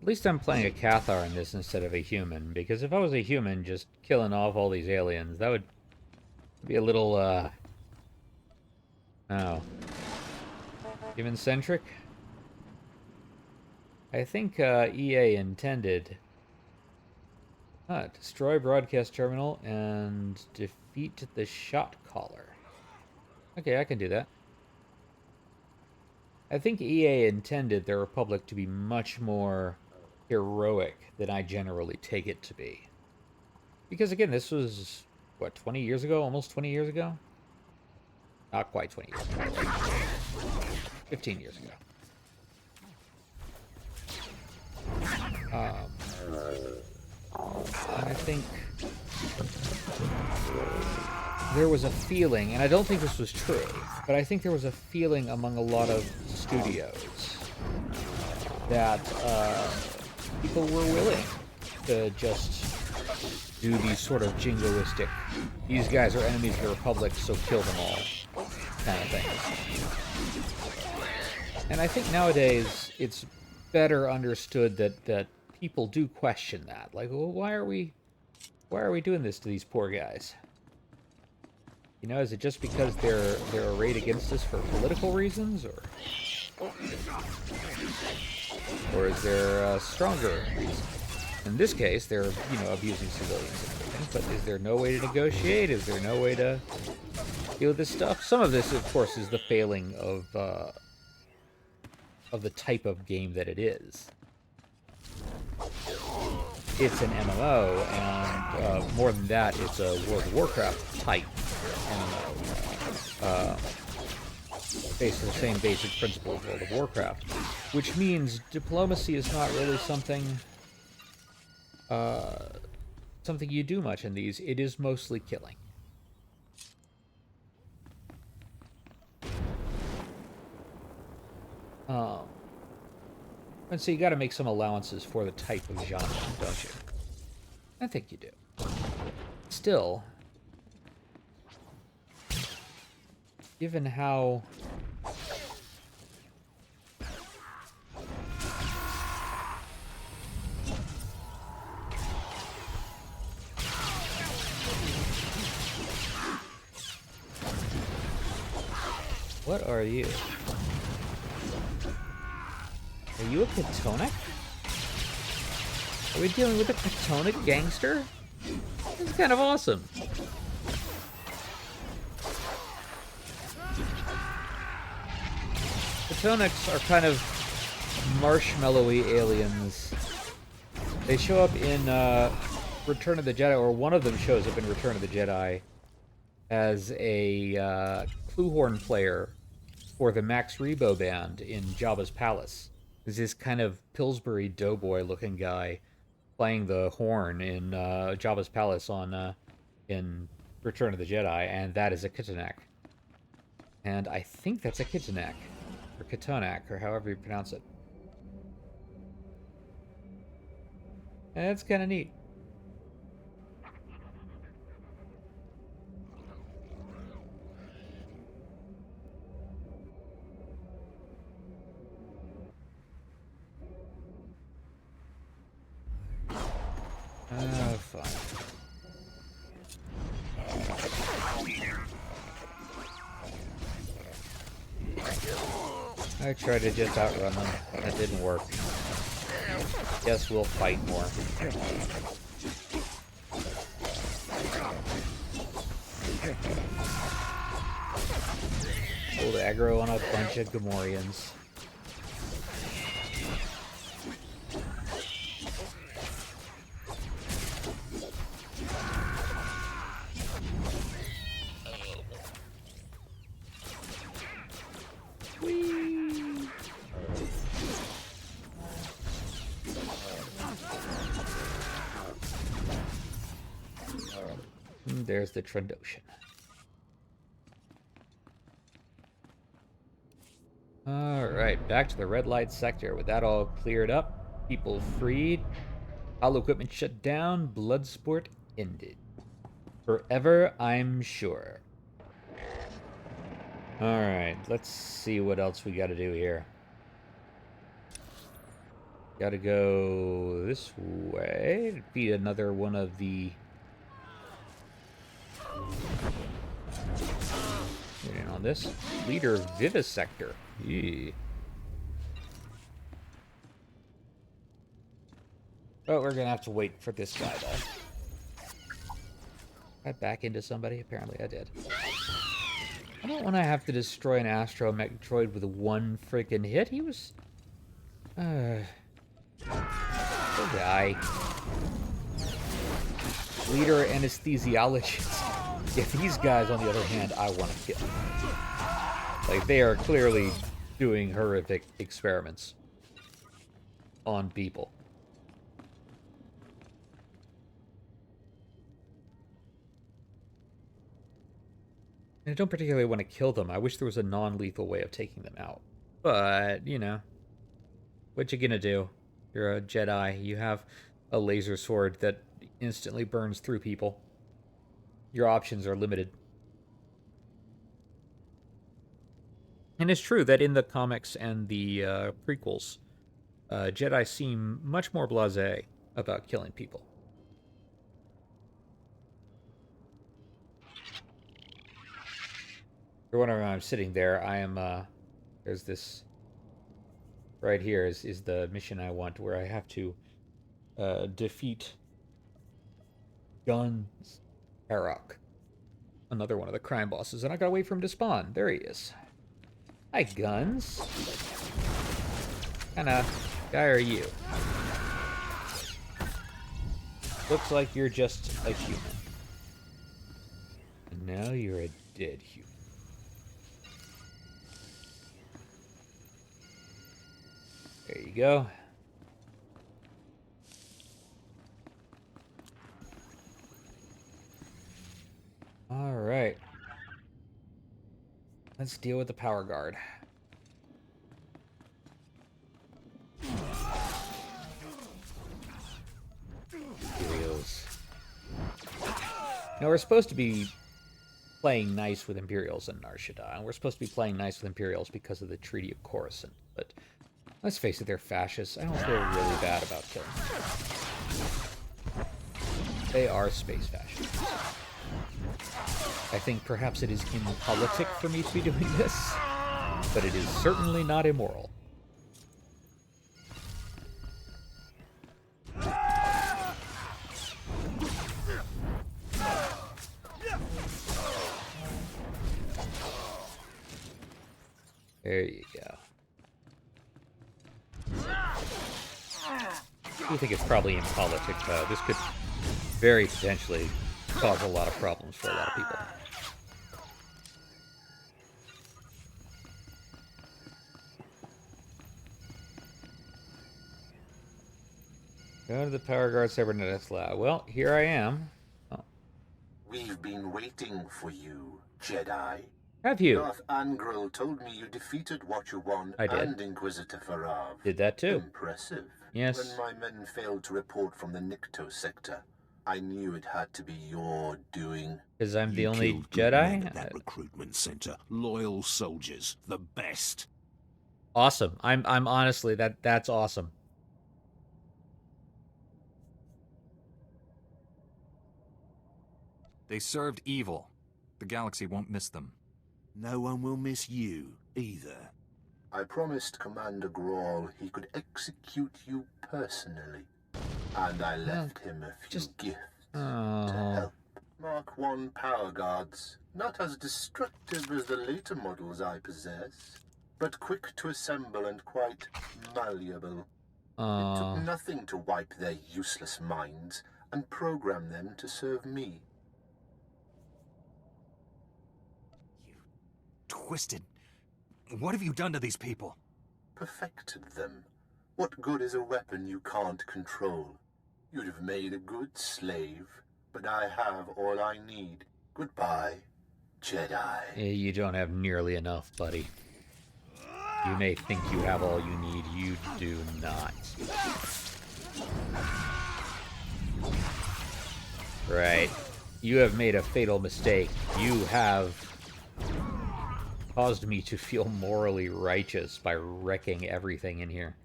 At least I'm playing a Cathar in this instead of a human, because if I was a human just killing off all these aliens, that would be a little, oh, human-centric? I think EA intended destroy broadcast terminal and defeat the shot caller. Okay, I can do that. I think EA intended the Republic to be much more heroic than I generally take it to be. Because again, this was, what, 20 years ago? Almost 20 years ago? Not quite 20 years ago. 15 years ago. And I think there was a feeling, and I don't think this was true, but I think there was a feeling among a lot of studios that people were willing to just do these sort of jingoistic, these guys are enemies of the Republic, so kill them all kind of things. And I think nowadays it's better understood that people do question that. Like, well, why are we doing this to these poor guys? You know, is it just because they're arrayed against us for political reasons, or is there a stronger reason? In this case, they're, you know, abusing civilians and everything, but is there no way to negotiate? Is there no way to deal with this stuff? Some of this, of course, is the failing of the type of game that it is. it's an MMO, and more than that, it's a World of Warcraft type MMO. Based on the same basic principle of World of Warcraft, which means diplomacy is not really something something you do much in these. It is mostly killing. And so you got to make some allowances for the type of genre, don't you? I think you do. Still, given how what are you? Are you a Catonic? Are we dealing with a Catonic gangster? This is kind of awesome. Catonics are kind of marshmallowy aliens. They show up in Return of the Jedi, or one of them shows up in Return of the Jedi as a Cluehorn player for the Max Rebo band in Jabba's palace. There's this kind of Pillsbury doughboy-looking guy playing the horn in Jabba's palace in Return of the Jedi, and that is a Kitanak. And I think that's a Kitanak, or Katonak, or however you pronounce it. And that's kind of neat. Fine. I tried to just outrun them. That didn't work. Guess we'll fight more. Hold aggro on a bunch of Gamorreans. There's the Trandoshan. Alright, back to the red light sector. With that all cleared up, people freed, holo equipment shut down, blood sport ended. Forever, I'm sure. Alright, let's see what else we gotta do here. Gotta go this way. Defeat another one of the... Get in on this. Leader Vivisector. Yee. Oh, we're gonna have to wait for this guy, though. I back into somebody? Apparently I did. I don't want to have to destroy an astromech droid with one freaking hit. He was... Poor guy. Leader anesthesiologist. Yeah, these guys, on the other hand, I want to kill. Like, they are clearly doing horrific experiments on people. And I don't particularly want to kill them. I wish there was a non-lethal way of taking them out. But, you know, what you gonna do? You're a Jedi. You have a laser sword that instantly burns through people. Your options are limited. And it's true that in the comics and the prequels, Jedi seem much more blasé about killing people. For whenever I'm sitting there, I am, there's this, right here is the mission I want, where I have to defeat Guns Arak, another one of the crime bosses, and I gotta wait for him to spawn. There he is. Hi, Guns. What kind of guy are you? Looks like you're just a human. And now you're a dead human. There you go. All right. Let's deal with the power guard. Imperials. Now we're supposed to be playing nice with Imperials in Nar Shaddaa, and we're supposed to be playing nice with Imperials because of the Treaty of Coruscant. But let's face it, they're fascists. I don't feel really bad about killing them. They are space fascists. I think perhaps it is impolitic for me to be doing this, but it is certainly not immoral. There you go. I think it's probably impolitic, though. This could very potentially cause a lot of problems for a lot of people. Go to the Power Guard Cybernetics Lab. Well, here I am. Oh. We've been waiting for you, Jedi. Have you? Darth Angral told me you defeated Watcher-1 I did. and Inquisitor Farav. Did that too. Impressive. Yes. When my men failed to report from the Nikto sector, I knew it had to be your doing. Because I'm the only killed good men Jedi? at that recruitment center. Loyal soldiers, the best. Awesome. I'm honestly, that's awesome. They served evil. The galaxy won't miss them. No one will miss you, either. I promised Commander Grawl he could execute you personally. And I left him a few gifts to help. Mark I power guards, not as destructive as the later models I possess, but quick to assemble and quite malleable. It took nothing to wipe their useless minds and program them to serve me. Twisted. What have you done to these people? Perfected them. What good is a weapon you can't control? You'd have made a good slave, but I have all I need. Goodbye, Jedi. You don't have nearly enough, buddy. You may think you have all you need. You do not. Right. You have made a fatal mistake. You have caused me to feel morally righteous by wrecking everything in here.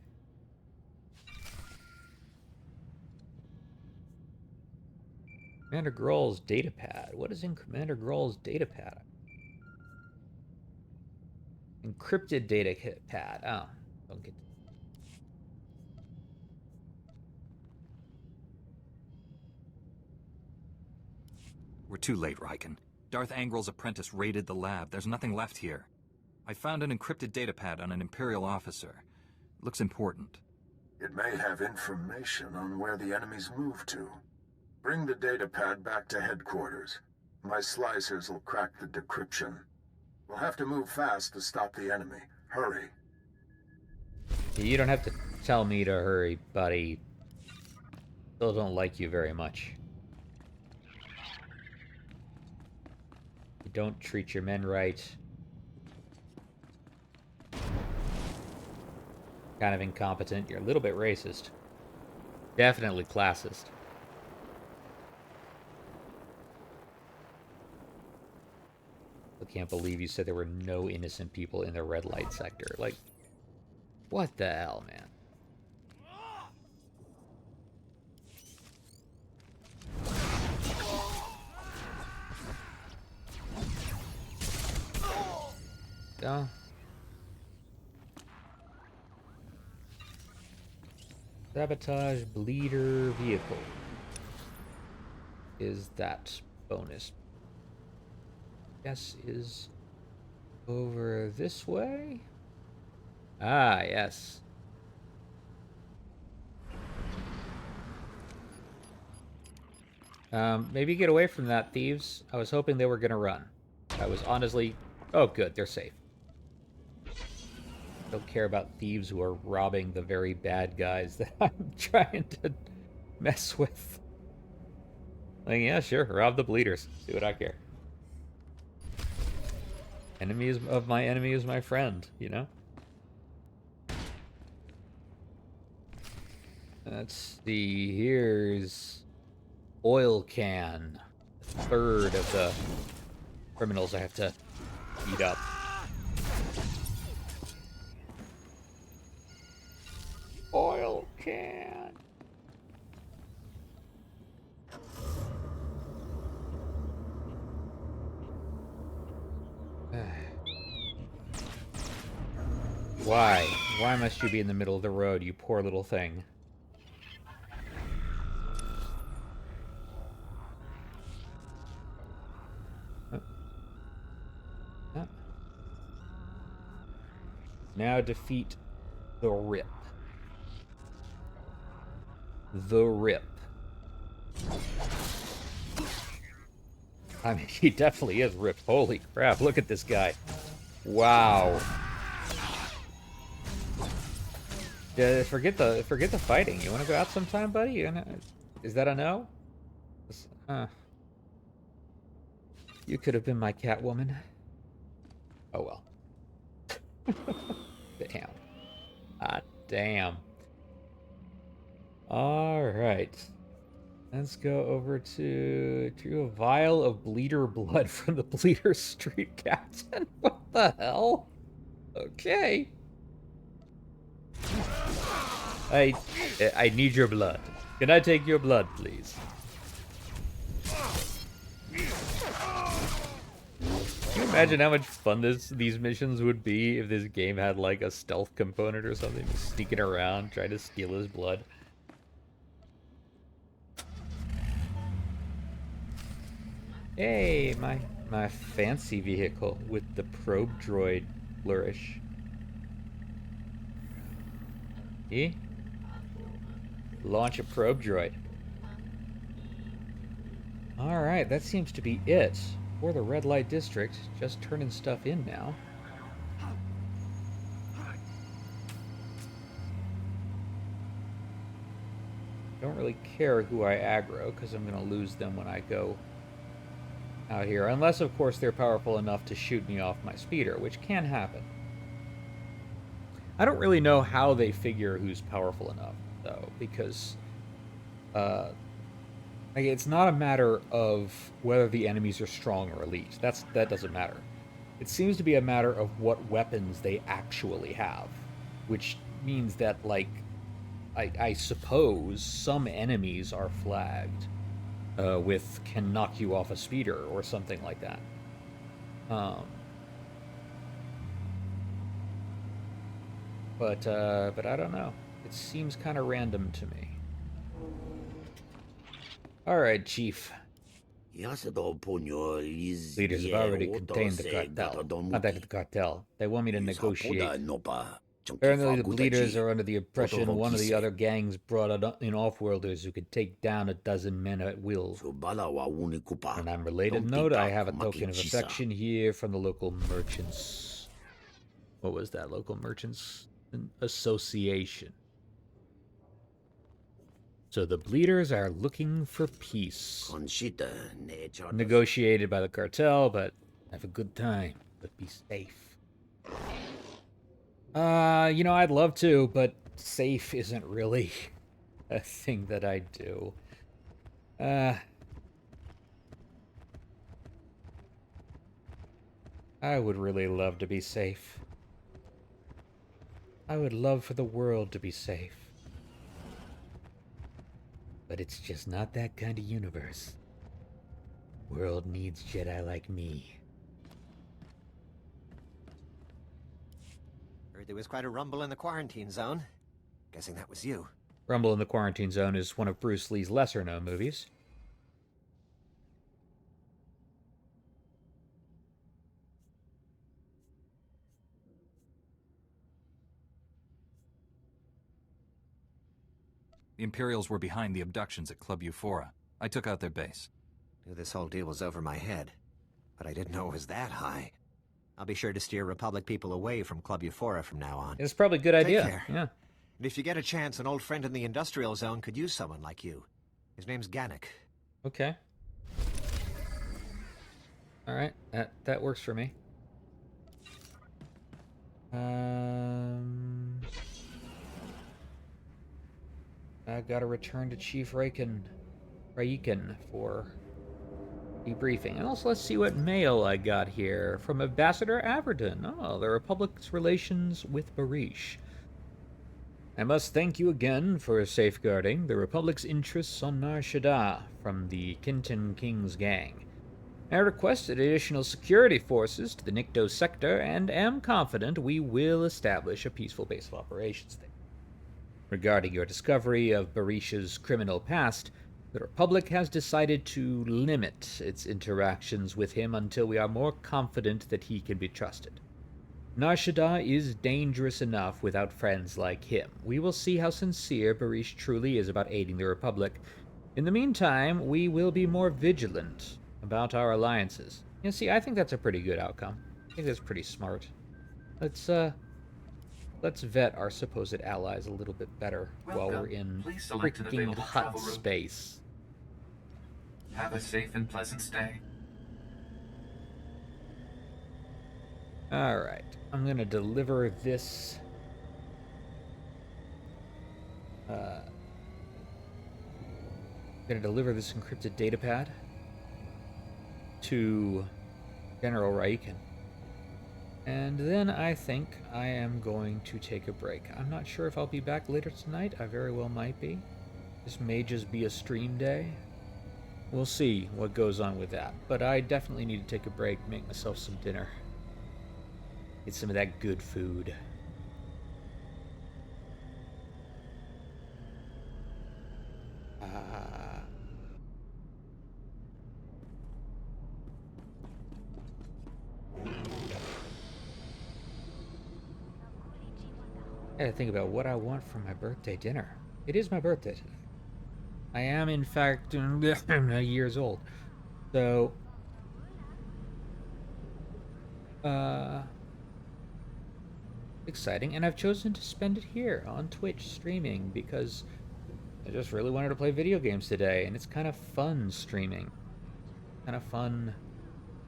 Commander Grohl's datapad. What is in Commander Grohl's datapad? Encrypted datapad. Oh, don't get. We're too late, Riken. Darth Angral's apprentice raided the lab. There's nothing left here. I found an encrypted datapad on an Imperial officer. It looks important. It may have information on where the enemies moved to. Bring the datapad back to headquarters. My slicers will crack the decryption. We'll have to move fast to stop the enemy. Hurry. You don't have to tell me to hurry, buddy. Still don't like you very much. You don't treat your men right. Kind of incompetent. You're a little bit racist. Definitely classist. I can't believe you said there were no innocent people in the red light sector. Like, what the hell, man? Go. Sabotage bleeder vehicle. Is that bonus? Guess is over this way? Ah, yes. Maybe get away from that, thieves. I was hoping they were gonna run. I was honestly... Oh, good, they're safe. Don't care about thieves who are robbing the very bad guys that I'm trying to mess with. Like, yeah, sure, rob the bleeders. See what I care. Enemies of my enemy is my friend, you know? Let's see, here's oil can. A third of the criminals I have to beat up. Oil can. Why? Why must you be in the middle of the road, you poor little thing? Now defeat the Rip. The Rip. I mean, he definitely is ripped. Holy crap, look at this guy. Wow. Forget the fighting. You want to go out sometime, buddy? Is that a no? You could have been my Catwoman. Oh well. Damn. Ah, damn. Alright. Let's go over to a vial of bleeder blood from the Bleeder Street Captain. What the hell? Okay. I need your blood. Can I take your blood, please? Can you imagine how much fun these missions would be if this game had like a stealth component or something? Sneaking around, trying to steal his blood. Hey, my fancy vehicle with the probe droid flourish. See? Launch a probe droid. Alright, that seems to be it. For the red light district, just turning stuff in now. Don't really care who I aggro, because I'm going to lose them when I go out here. Unless, of course, they're powerful enough to shoot me off my speeder, which can happen. I don't really know how they figure who's powerful enough, though, because it's not a matter of whether the enemies are strong or elite. That doesn't matter. It seems to be a matter of what weapons they actually have, which means that, like, I suppose some enemies are flagged with can knock you off a speeder or something like that. But I don't know. It seems kind of random to me. All right, Chief. Leaders have already contained the cartel. Contacted the cartel. They want me to negotiate. Apparently the Bleeders are under the impression one of the other gangs brought in off-worlders who could take down a dozen men at will. On an unrelated note, I have a token of affection here from the local merchants. What was that? Local Merchants Association. So the Bleeders are looking for peace. Negotiated by the cartel, but have a good time. But be safe. You know, I'd love to, but safe isn't really a thing that I do. I would really love to be safe. I would love for the world to be safe. But it's just not that kind of universe. World needs Jedi like me. Heard there was quite a rumble in the quarantine zone. Guessing that was you. Rumble in the Quarantine Zone is one of Bruce Lee's lesser-known movies. The Imperials were behind the abductions at Club Euphora. I took out their base. Knew this whole deal was over my head, but I didn't know it was that high. I'll be sure to steer Republic people away from Club Euphora from now on. It's probably a good Take idea. care. Yeah. And if you get a chance, an old friend in the industrial zone could use someone like you. His name's Gannick. Okay. All right, that works for me. I gotta return to Chief Raiken for debriefing. And also, let's see what mail I got here from Ambassador Averton. Oh, the Republic's relations with Barish. I must thank you again for safeguarding the Republic's interests on Nar Shaddaa from the Kintan King's gang. I requested additional security forces to the Nikto sector and am confident we will establish a peaceful base of operations there. Regarding your discovery of Barish's criminal past, the Republic has decided to limit its interactions with him until we are more confident that he can be trusted. Nar Shaddaa is dangerous enough without friends like him. We will see how sincere Barish truly is about aiding the Republic. In the meantime, we will be more vigilant about our alliances. You see, I think that's a pretty good outcome. I think that's pretty smart. Let's vet our supposed allies a little bit better while we're in Please select an freaking available hut travel room. space. Have a safe and pleasant stay. Alright, I'm gonna deliver this encrypted datapad to General Raiken. And then I think I am going to take a break. I'm not sure if I'll be back later tonight. I very well might be. This may just be a stream day. We'll see what goes on with that. But I definitely need to take a break, make myself some dinner. Get some of that good food. I gotta think about what I want for my birthday dinner. It is my birthday today. I am, in fact, years old. So, exciting. And I've chosen to spend it here on Twitch streaming because I just really wanted to play video games today. And it's kind of fun streaming. Kind of fun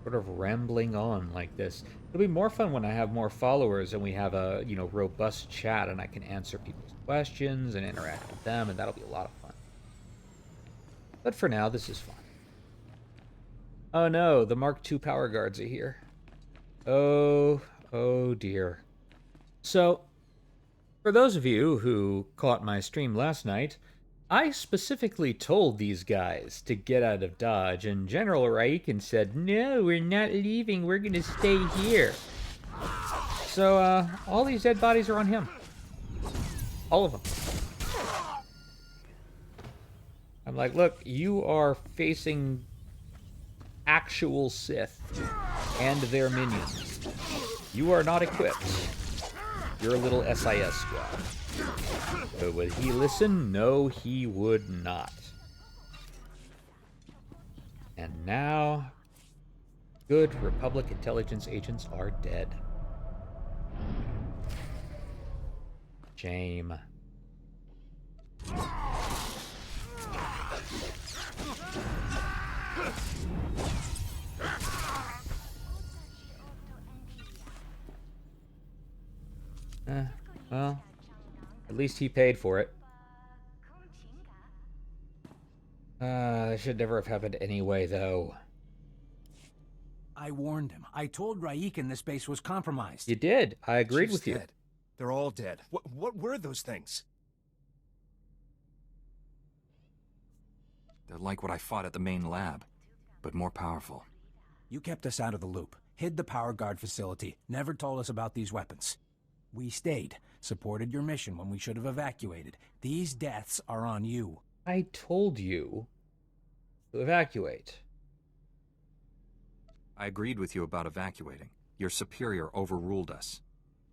sort of rambling on like this. It'll be more fun when I have more followers and we have a, robust chat and I can answer people's questions and interact with them, and that'll be a lot of fun. But for now, this is fun. Oh no, the Mark II power guards are here. Oh dear. So, for those of you who caught my stream last night, I specifically told these guys to get out of Dodge, and General Raiken said, "No, we're not leaving, we're gonna stay here." So, all these dead bodies are on him. All of them. I'm like, look, you are facing actual Sith and their minions. You are not equipped. You're a little SIS squad. But would he listen? No, he would not. And now, good Republic intelligence agents are dead. Shame. Well, at least he paid for it. That should never have happened anyway, though. I warned him. I told Raiken this base was compromised. You did. I agreed Chief's with you. dead. They're all dead. What were those things? They're like what I fought at the main lab, but more powerful. You kept us out of the loop, hid the power guard facility, never told us about these weapons. We stayed, supported your mission when we should have evacuated. These deaths are on you. I told you to evacuate. I agreed with you about evacuating. Your superior overruled us.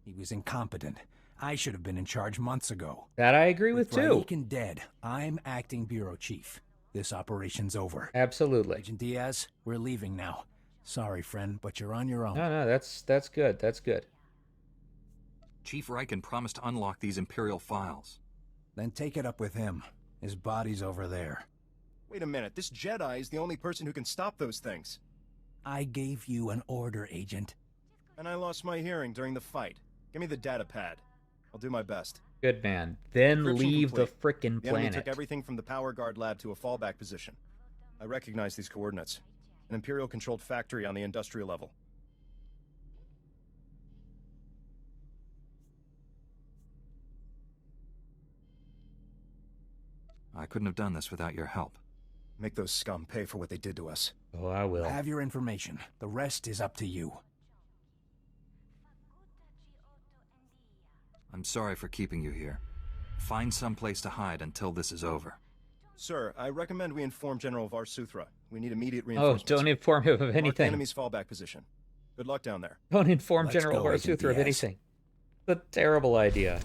He was incompetent. I should have been in charge months ago. That I agree with too. Raiken dead, I'm acting bureau chief. this operation's over. Absolutely. Agent Diaz, we're leaving now. Sorry, friend, but you're on your own. No, that's good. That's good. Chief Riken promised to unlock these Imperial files. Then take it up with him. His body's over there. Wait a minute, this Jedi is the only person who can stop those things. I gave you an order, Agent. And I lost my hearing during the fight. Give me the data pad. I'll do my best. Good man. Then Encryption leave the complete. frickin' The enemy planet. took everything from the power guard lab to a fallback position. I recognize these coordinates. An Imperial-controlled factory on the industrial level. I couldn't have done this without your help. Make those scum pay for what they did to us. Oh, I will. I have your information. The rest is up to you. I'm sorry for keeping you here. Find some place to hide until this is over. Sir, I recommend we inform General Varsuthra. We need immediate Oh, reinforcements. don't inform him of Mark the anything. enemy's fallback position. Good luck down there. Don't inform Let's General go, Agent Varsuthra of Diaz. anything. It's a terrible idea.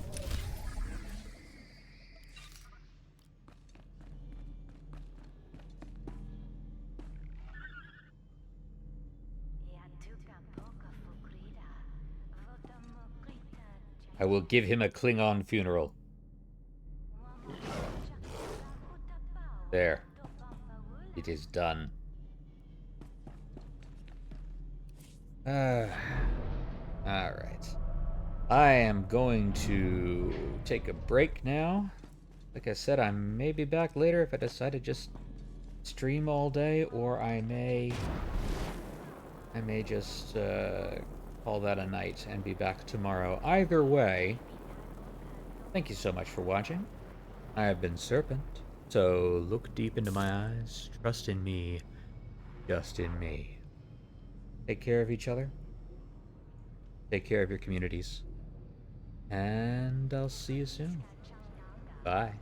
I will give him a Klingon funeral. There. It is done. Alright. I am going to take a break now. Like I said, I may be back later if I decide to just stream all day, or I may just call that a night and be back tomorrow. Either way, thank you so much for watching. I have been Serpent, so look deep into my eyes, trust in me, just in me. Take care of each other. Take care of your communities. And I'll see you soon. Bye.